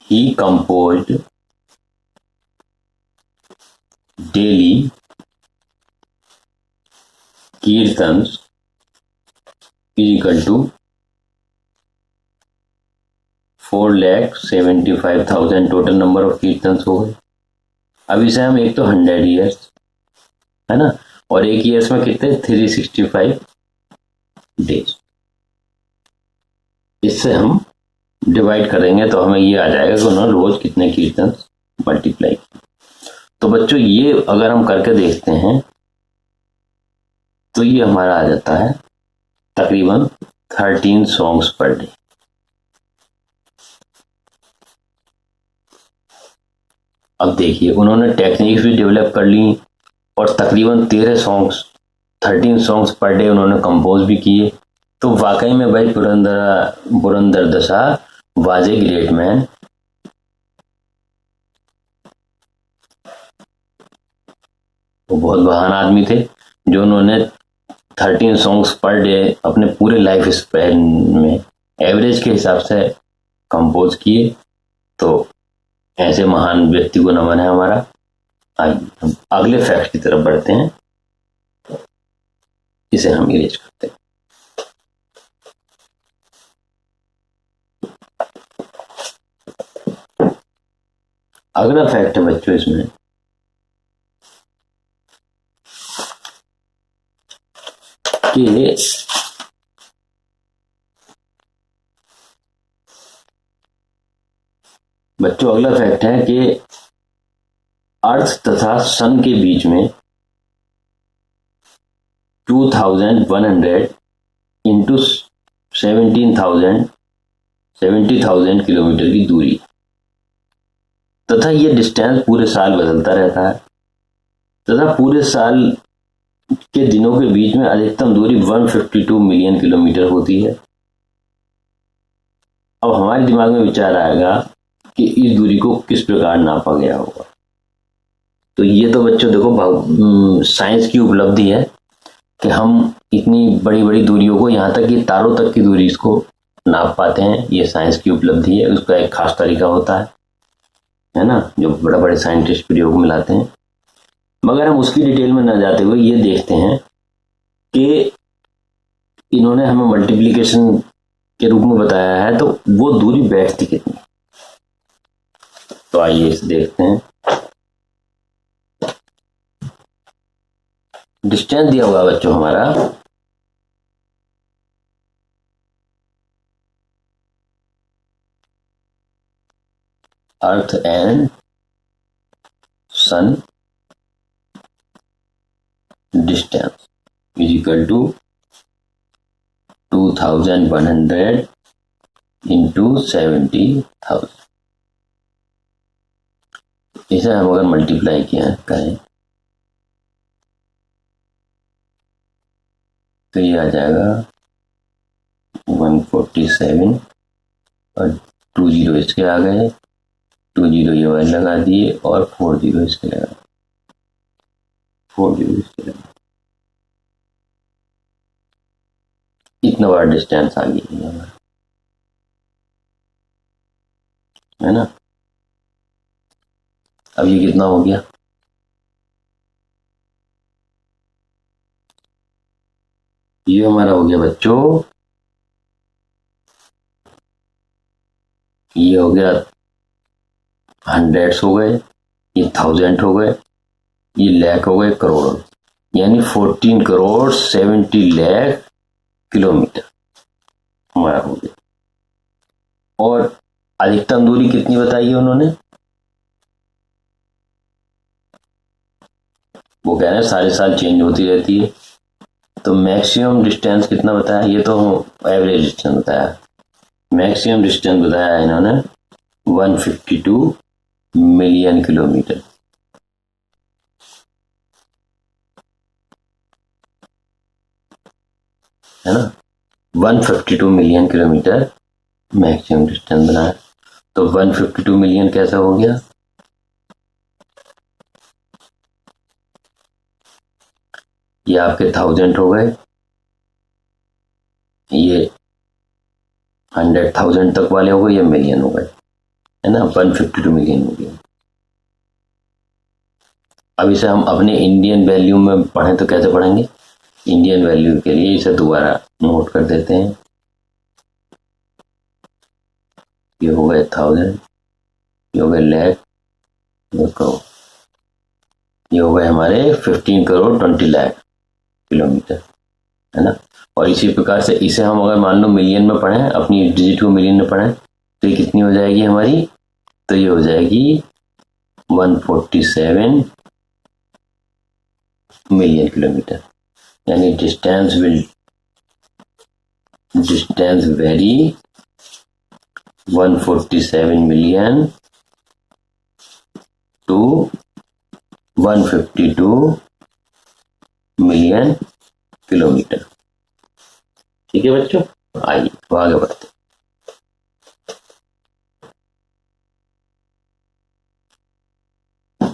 he composed daily kirtans is equal to 4,75,000 total number of kirtans हो गए। अब इसे हम, एक तो 100 ईयर्स है ना, और एक ईयर्स में कितने, 365 डेज, इससे हम डिवाइड करेंगे तो हमें ये आ जाएगा कि उन्होंने रोज कितने कीर्तन मल्टीप्लाई। तो बच्चों ये अगर हम करके देखते हैं तो ये हमारा आ जाता है तकरीबन 13 सॉन्ग्स पर डे। अब देखिए उन्होंने टेक्निक्स भी डेवलप कर ली, और तकरीबन 13 सॉन्ग्स पर डे उन्होंने कंपोज भी किए। तो वाकई में भाई पुरंदर दास वाज ए ग्रेट मैन। वो बहुत महान आदमी थे जो उन्होंने 13 सॉन्ग्स पर डे अपने पूरे लाइफ स्पैन में एवरेज के हिसाब से कंपोज किए। तो ऐसे महान व्यक्ति को नमन है हमारा। आइए हम अगले फैक्ट की तरफ बढ़ते हैं, इसे हम इरेज करते हैं। अगला फैक्ट है बच्चों इसमें कि अगला फैक्ट है कि अर्थ तथा सन के बीच में 2100 इंटू 70,000 किलोमीटर की दूरी, तथा ये डिस्टेंस पूरे साल बदलता रहता है, तथा पूरे साल के दिनों के बीच में अधिकतम दूरी 152 मिलियन किलोमीटर होती है। अब हमारे दिमाग में विचार आएगा कि इस दूरी को किस प्रकार नापा गया होगा। तो ये तो बच्चों देखो साइंस की उपलब्धि है कि हम इतनी बड़ी बड़ी दूरियों को, यहाँ तक कि तारों तक की दूरी इसको नाप पाते हैं। ये साइंस की उपलब्धि है, उसका एक खास तरीका होता है ना, जो बड़े बड़े साइंटिस्ट प्रयोग में लाते हैं। मगर हम उसकी डिटेल में न जाते हुए ये देखते हैं कि इन्होंने हमें मल्टीप्लिकेशन के रूप में बताया है, तो वो दूरी बैठती कितनी। तो आइए इसे देखते हैं। डिस्टेंस दिया हुआ बच्चों हमारा earth and sun distance is equal to 2100 into 70,000। इसे हम अगर मल्टीप्लाई किया करें तो ये आ जाएगा 147, और 2 जीरो इसके आ गए, 2 जीरो ये वाले लगा दिए, और 4 जीरो इसके लगा, 4 जीरो इसके लगा। इतना बड़ा डिस्टेंस आ गया हमारा, है ना। अब ये कितना हो गया, ये हमारा हो गया बच्चों, ये हो गया हंड्रेड्स हो गए, ये थाउजेंड हो गए, ये लाख हो गए, करोड़, यानी 14 करोड़ 70 लाख किलोमीटर हमारा हो गया। और अधिकतम दूरी कितनी बताई है उन्होंने, वो कह रहे हैं सारे साल चेंज होती रहती है, तो मैक्सिमम डिस्टेंस कितना बताया, ये तो एवरेज डिस्टेंस बताया, मैक्सिमम डिस्टेंस बताया है इन्होंने 152 मिलियन किलोमीटर, है ना, 152 मिलियन किलोमीटर मैक्सिमम डिस्टेंस बनाया। तो 152 मिलियन कैसा हो गया, ये आपके थाउजेंड हो गए, ये 100,000 तक वाले हो गए, ये मिलियन हो गए, है ना, 152 मिलियन हो गया। अब इसे हम अपने इंडियन वैल्यू में पढ़ें तो कैसे पढ़ेंगे, इंडियन वैल्यू के लिए इसे दोबारा नोट कर देते हैं, ये हो गए 1000, ये हो गए लाख, ये करोड़, ये हो गए हमारे 15 करोड़ 20 लाख किलोमीटर, है ना। और इसी प्रकार से इसे हम अगर मान लो मिलियन में पढ़ें, अपनी डिजिट को मिलियन में पढ़ें, तो ये कितनी हो जाएगी हमारी, तो ये हो जाएगी 147 मिलियन किलोमीटर, यानी distance very 147 million to 152 million kilometre. ठीक है बच्चों, आइए तो आगे बढ़ते।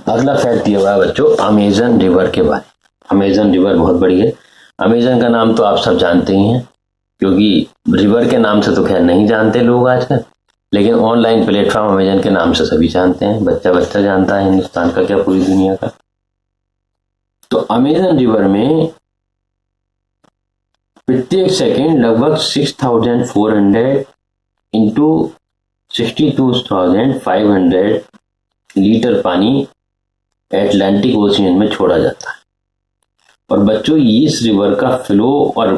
अगला फैक्ट दिया हुआ है बच्चों अमेजन रिवर के बारे में। अमेजन रिवर बहुत बड़ी है, अमेजन का नाम तो आप सब जानते ही हैं, क्योंकि रिवर के नाम से तो खैर नहीं जानते लोग आजकल, लेकिन ऑनलाइन प्लेटफॉर्म अमेजन के नाम से सभी जानते हैं, बच्चा बच्चा जानता है, हिंदुस्तान का क्या पूरी दुनिया का। तो अमेजन रिवर में प्रत्येक सेकेंड लगभग 6400 इंटू 62,500 लीटर पानी एटलांटिक ओशियन में छोड़ा जाता है। और बच्चों इस रिवर का फ्लो और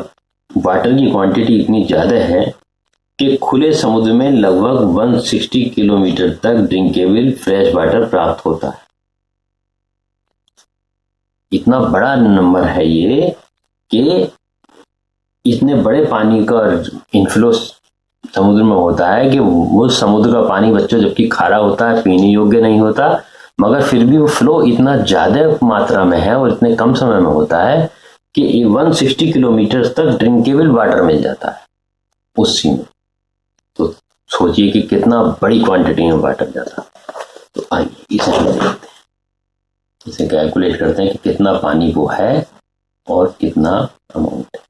वाटर की क्वांटिटी इतनी ज्यादा है कि खुले समुद्र में लगभग 160 किलोमीटर तक ड्रिंकेबल फ्रेश वाटर प्राप्त होता है। इतना बड़ा नंबर है ये कि इतने बड़े पानी का इनफ्लो समुद्र में होता है कि वो समुद्र का पानी बच्चों जबकि खारा होता है, पीने योग्य नहीं होता, मगर फिर भी वो फ्लो इतना ज्यादा मात्रा में है और इतने कम समय में होता है कि 160 किलोमीटर तक ड्रिंकेबल वाटर मिल जाता है उस सी में। तो सोचिए कि कितना बड़ी क्वांटिटी में वाटर जाता है। तो आइए इसे हम देखते हैं, इसे कैलकुलेट करते हैं कि कितना पानी वो है और कितना अमाउंट है।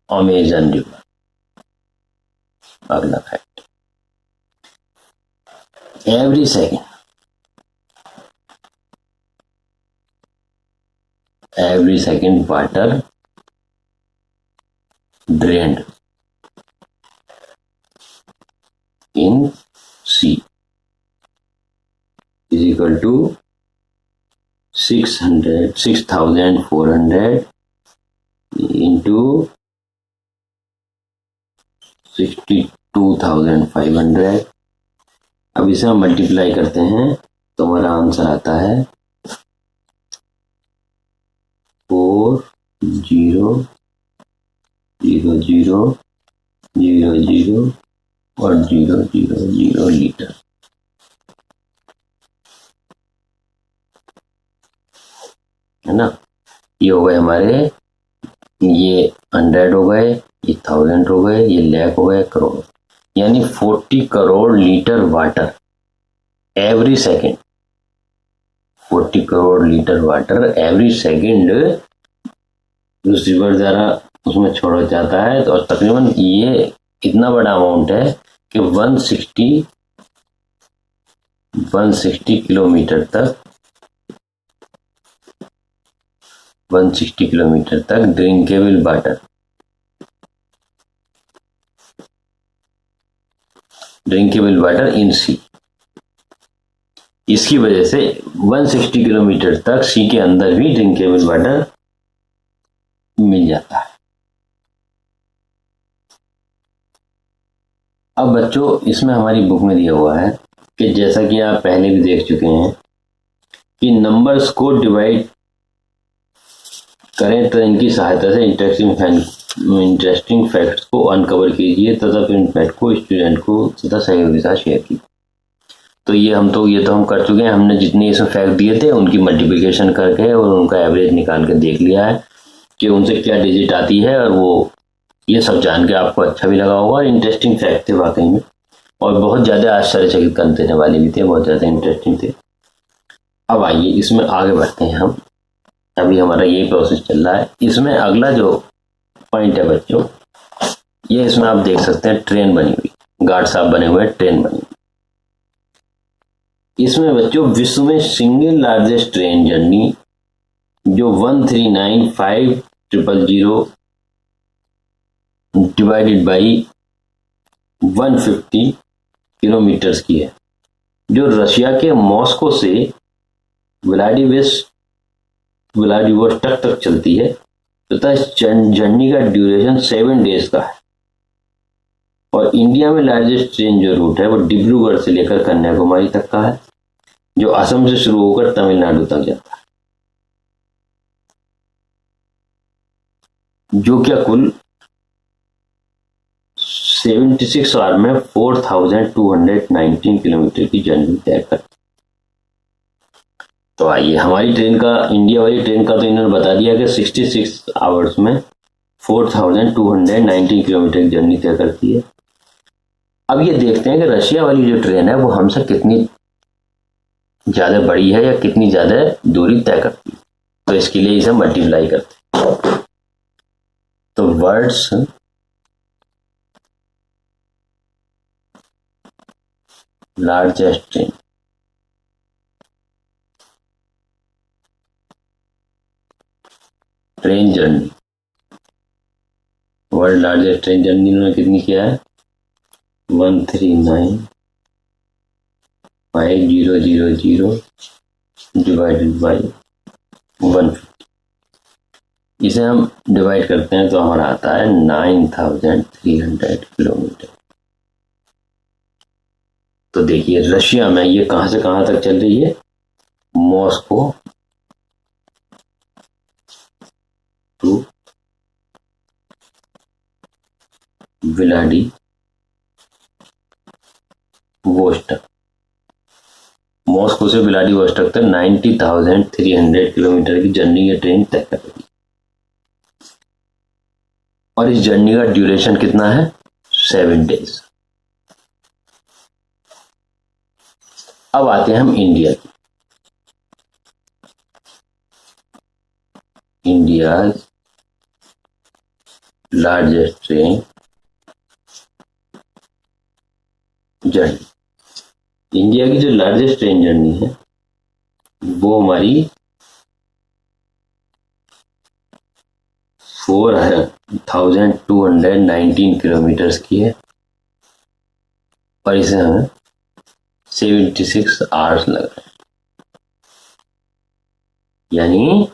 अमेजन रिवर, अगला fact, every second water drained in sea is equal to 6,400 into 62,500। अब इसे हम मल्टीप्लाई करते हैं तो हमारा आंसर आता है 4,0,0,0,0 और 0,0,0 लीटर, है ना। ये हो गए हमारे, ये 100 हो गए, ये 1000 हो गए, ये लाख हो गए, करोड़, यानी 40 crore litre water every second, 40 crore litre water every second उस रिवर द्वारा उसमें छोड़ा जाता है। और तकरीबन ये इतना बड़ा अमाउंट है कि 160 160 किलोमीटर तक 160 किलोमीटर तक ड्रिंकेबल वाटर इन सी। इसकी वजह से 160 किलोमीटर तक सी के अंदर भी ड्रिंकेबल वाटर मिल जाता है। अब बच्चों, इसमें हमारी बुक में दिया हुआ है कि जैसा कि आप पहले भी देख चुके हैं कि नंबर्स को डिवाइड करें तो इनकी सहायता से इंटरेस्टिंग फैक्ट्स को अनकवर कीजिए तथा फिर इन फैक्ट को स्टूडेंट को तथा सहयोगी के साथ शेयर कीजिए। तो ये तो हम कर चुके हैं। हमने जितने इसमें फैक्ट दिए थे उनकी मल्टीप्लिकेशन करके और उनका एवरेज निकाल के देख लिया है कि उनसे क्या डिजिट आती है, और वो ये सब जान के आपको अच्छा भी लगा होगा और इंटरेस्टिंग फैक्ट थे वाकई में, और बहुत ज़्यादा आश्चर्यचकित कर देने वाले भी थे, बहुत ज़्यादा इंटरेस्टिंग थे। अब आइए इसमें आगे बढ़ते हैं हम। अभी हमारा ये प्रोसेस चल रहा है। इसमें अगला जो पॉइंट है बच्चों, ये इसमें आप देख सकते हैं ट्रेन बनी हुई, गार्ड साहब बने हुए, ट्रेन बनी हुई। इसमें बच्चों विश्व में सिंगल लार्जेस्ट ट्रेन जर्नी जो 139,500 डिवाइडेड बाई 150 किलोमीटर्स की है, जो रशिया के मॉस्को से व्लादिवोस्टॉक तक चलती है तथा इस जर्नी का ड्यूरेशन 7 डेज का है। और इंडिया में लार्जेस्ट ट्रेन जो रूट है वो डिब्रूगढ़ से लेकर कन्याकुमारी तक का है, जो असम से शुरू होकर तमिलनाडु तक जाता है, जो क्या कुल 76 आवर में 4,219 किलोमीटर की जर्नी तय करती है। तो आइए, हमारी ट्रेन का, इंडिया वाली ट्रेन का तो इन्होंने बता दिया कि 66 आवर्स में 4,219 किलोमीटर की जर्नी तय करती है। अब ये देखते हैं कि रशिया वाली जो ट्रेन है वो हमसे कितनी ज़्यादा बड़ी है या कितनी ज़्यादा दूरी तय करती है। तो इसके लिए इसे मल्टीप्लाई करते हैं। तो words largest train journey, world largest train journey इन्होंने कितनी किया है, 139,500 डिवाइडेड बाई 150। इसे हम डिवाइड करते हैं तो हमारा आता है 9,300 किलोमीटर। तो देखिए रशिया में ये कहां से कहां तक चल रही है, मॉस्को टू व्लादिवोस्टॉक, मॉस्को से व्लादिवोस्टॉक तक 90,300 किलोमीटर की जर्नी ये ट्रेन तय कर रही है। और इस जर्नी का ड्यूरेशन कितना है, 7 डेज। अब आते हैं हम इंडिया की। India largest train journey, India की जो लार्जेस्ट ट्रेन जर्नी है वो हमारी 4,219 किलोमीटर की है, और इसे हमें 76 आवर्स लग रहे हैं, यानी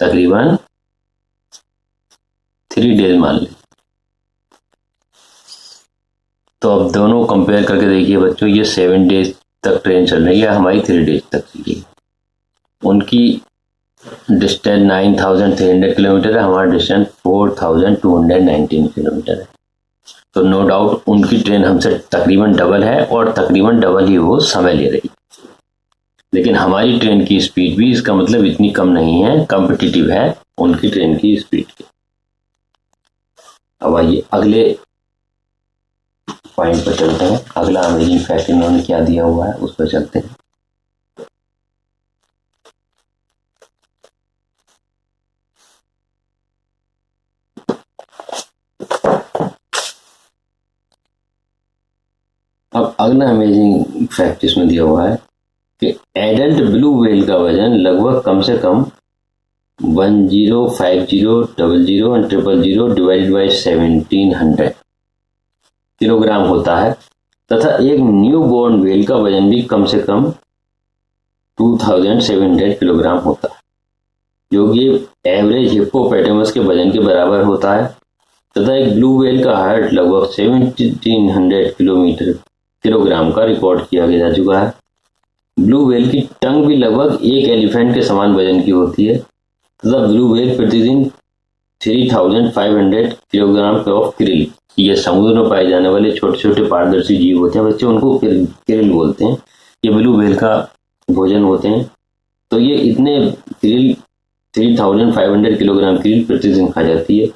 तकरीबन 3 डेज मान लें। तो अब दोनों कंपेयर करके देखिए बच्चों, ये 7 डेज तक ट्रेन चल रही है, हमारी 3 डेज तक चल रही है। उनकी डिस्टेंस 9,300 किलोमीटर है, हमारा डिस्टेंस 4,219 किलोमीटर है। तो नो डाउट उनकी ट्रेन हमसे तकरीबन डबल है, और तकरीबन डबल ही वो समय ले रही। लेकिन हमारी ट्रेन की स्पीड भी इसका मतलब इतनी कम नहीं है, कॉम्पिटिटिव है उनकी ट्रेन की स्पीड की। अब आइए अगले पॉइंट पर चलते हैं। अगला अमेजिंग फैक्ट इन्होंने क्या दिया हुआ है उस पर चलते हैं। अब अगला अमेजिंग फैक्ट इसमें दिया हुआ है कि एडल्ट ब्लू व्हेल का वजन लगभग कम से कम 105000 एंड 000 डिवाइडेड बाई 1700 किलोग्राम होता है, तथा एक न्यू बॉर्न व्हेल का वजन भी कम से कम 2700 किलोग्राम होता है, जो कि एवरेज हिप्पोपोटेमस के वजन के बराबर होता है। तथा एक ब्लू व्हेल का हार्ट लगभग 1700 किलोग्राम का रिकॉर्ड किया जा चुका है। ब्लू व्हेल की टंग भी लगभग एक एलिफेंट के समान वजन की होती है, तथा ब्लू व्हेल प्रतिदिन 3500 किलोग्राम ऑफ क्रिल, ये समुद्र में पाए जाने वाले छोटे छोटे पारदर्शी जीव होते हैं बच्चे, उनको क्रिल बोलते हैं, ये ब्लू व्हेल का भोजन होते हैं। तो ये इतने क्रिल 3500 किलोग्राम क्रिल प्रतिदिन खा जाती है।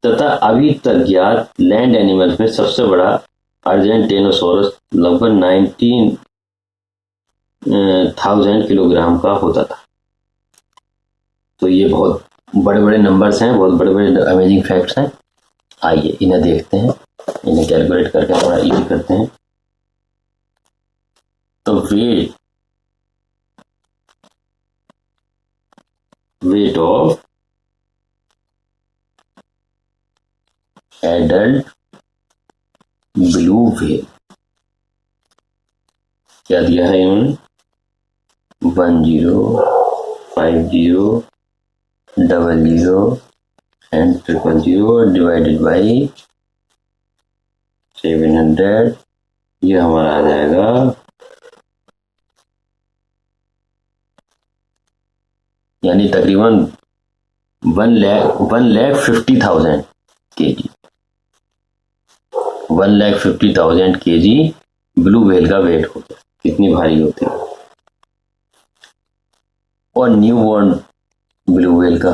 तथा अभी तक ज्ञात लैंड एनिमल्स में सबसे बड़ा अर्जेंटेनोसोरस लगभग 19,000 किलोग्राम का होता था। तो ये बहुत बड़े बड़े नंबर्स हैं, बहुत बड़े बड़े अमेजिंग फैक्ट्स हैं। आइए इन्हें देखते हैं, इन्हें कैलकुलेट करके थोड़ा इजी करते हैं। तो weight of adult blue whale क्या दिया है इन्होंने, 105000 एंड 000 डिवाइडेड बाई 700, ये हमारा आ जाएगा यानी तकरीबन 1,50,000 kg, 1,50,000 kg ब्लू व्हेल का वेट होता है। कितनी भारी होती है। और न्यू बॉर्न ब्लू व्हेल का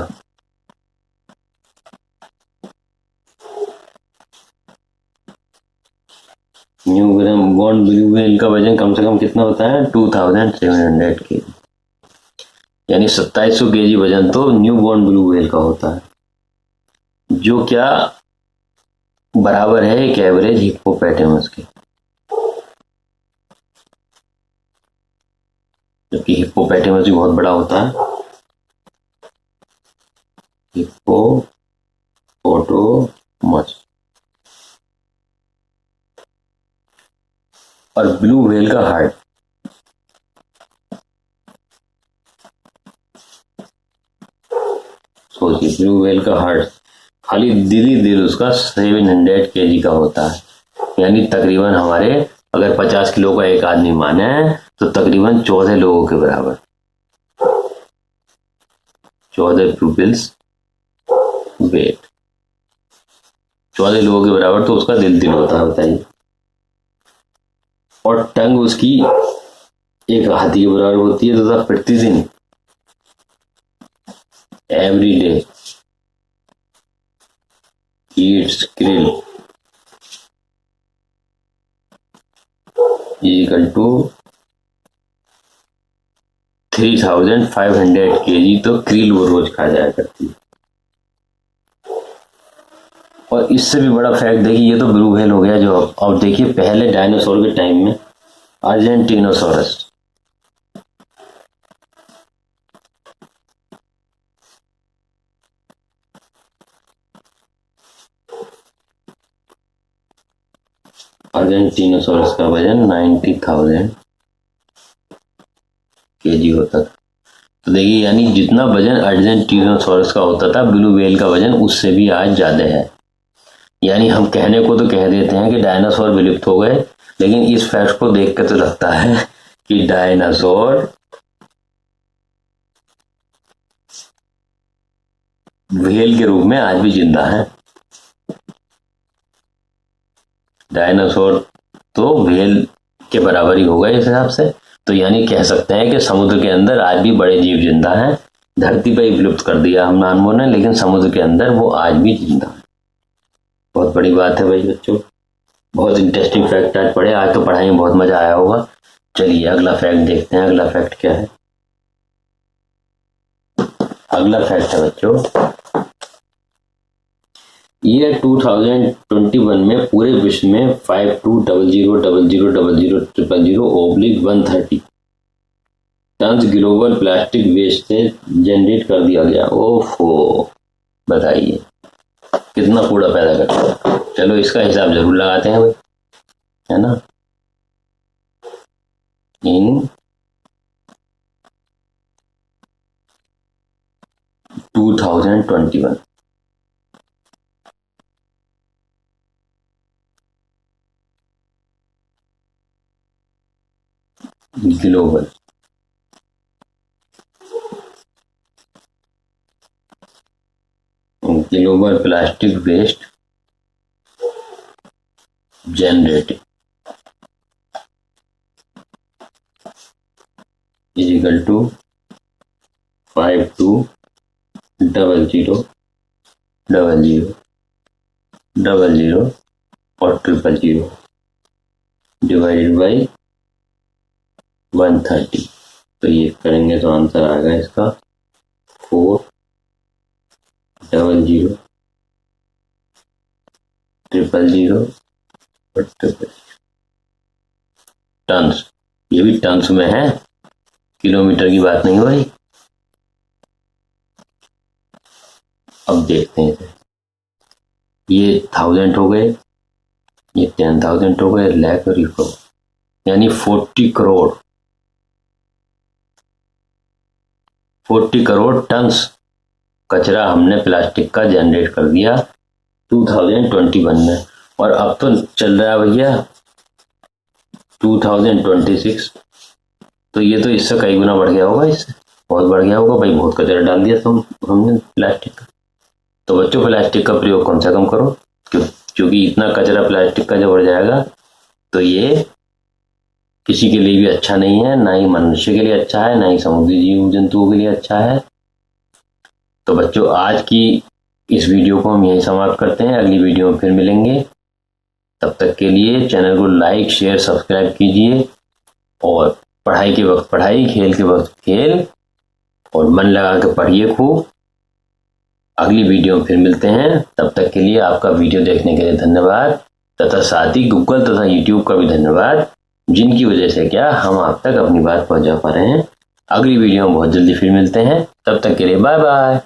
बॉर्न ब्लू व्हेल का वजन कम से कम कितना होता है, 2700 kg, यानी 2700 kg वजन तो न्यू बॉर्न ब्लू व्हेल का होता है, जो क्या बराबर है एक एवरेज हिप्पोपोटेमस के। जबकि हिप्पोपोटेमस भी बहुत बड़ा होता है, हिप्पोपोटेमस। और ब्लू व्हेल का हार्ट सोचिए, ब्लू व्हेल का हार्ट खाली दिल उसका 700 kg का होता है, यानी तकरीबन हमारे अगर 50 किलो का एक आदमी माने तो तकरीबन 14 लोगों के बराबर, 14 पीपल्स वेट, 14 लोगों के बराबर तो उसका दिल होता है, बताइए। और टंग उसकी एक हाथी के बराबर होती है, तथा प्रतिदिन every day eats krill equal to 3,500 kg, तो क्रिल वो रोज खा जाया करती है। और इससे भी बड़ा फैक्ट देखिए, ये तो ब्लू व्हेल हो गया जो, अब देखिए पहले डायनासोर के टाइम में अर्जेंटिनोसोरस, अर्जेंटिनोसोरस का वजन 90,000 kg होता था। तो देखिए यानी जितना वजन अर्जेंटिनोसोरस का होता था, ब्लू व्हेल का वजन उससे भी आज ज्यादा है। यानी हम कहने को तो कह देते हैं कि डायनासोर विलुप्त हो गए, लेकिन इस फैक्ट को देख कर तो लगता है कि डायनासोर व्हेल के रूप में आज भी जिंदा है। डायनासोर तो व्हेल के बराबर ही होगा इस हिसाब से। तो यानी कह सकते हैं कि समुद्र के अंदर आज भी बड़े जीव जिंदा हैं। धरती पर ही विलुप्त कर दिया हम मानवों ने, लेकिन समुद्र के अंदर वो आज भी जिंदा है। बहुत बड़ी बात है भाई बच्चों, बहुत इंटरेस्टिंग फैक्ट आज पढ़े। आज तो पढ़ाई में बहुत मजा आया होगा। चलिए अगला फैक्ट देखते हैं। अगला फैक्ट क्या है? अगला फैक्ट है बच्चों, ईयर 2021 में पूरे विश्व में 52000000000000/130 टन्स ग्लोबल प्लास्टिक वेस्ट से जनरेट कर दिया गया। ओफो, बताइए कितना कूड़ा पैदा करता है। चलो इसका हिसाब जरूर लगाते हैं भाई, है ना। In 2021 global plastic waste generated is equal to 52000000 और 000 डिवाइडेड बाई 130। तो ये करेंगे तो आंसर आएगा इसका 4000000 और 000 टन्स। ये भी टन्स में है, किलोमीटर की बात नहीं हो रही। अब देखते हैं इसे। ये 1000 हो गए, ये 10,000 हो गए, लाख और करोड़, यानी 40 करोड़ 40 करोड़ टन्स कचरा हमने प्लास्टिक का जनरेट कर दिया 2021 में। और अब तो चल रहा है भैया 2026, तो ये तो इससे कई गुना बढ़ गया होगा, इससे बहुत बढ़ गया होगा भाई। बहुत कचरा डाल दिया तो हमने प्लास्टिक का। तो बच्चों प्लास्टिक का प्रयोग कम से कम करो, क्योंकि इतना कचरा प्लास्टिक का जब बढ़ जाएगा तो ये किसी के लिए भी अच्छा नहीं है, ना ही मनुष्य के लिए अच्छा है, ना ही समुद्री जीव जंतुओं के लिए अच्छा है। तो बच्चों आज की इस वीडियो को हम यहीं समाप्त करते हैं, अगली वीडियो में फिर मिलेंगे। तब तक के लिए चैनल को लाइक शेयर सब्सक्राइब कीजिए, और पढ़ाई के वक्त पढ़ाई, खेल के वक्त खेल, और मन लगा के पढ़िए खूब। अगली वीडियो में फिर मिलते हैं, तब तक के लिए आपका वीडियो देखने के लिए धन्यवाद, तथा साथ ही गूगल तथा यूट्यूब का भी धन्यवाद, जिनकी वजह से क्या हम आप तक अपनी बात पहुंचा पा रहे हैं। अगली वीडियो में बहुत जल्दी फिर मिलते हैं, तब तक के लिए बाय बाय।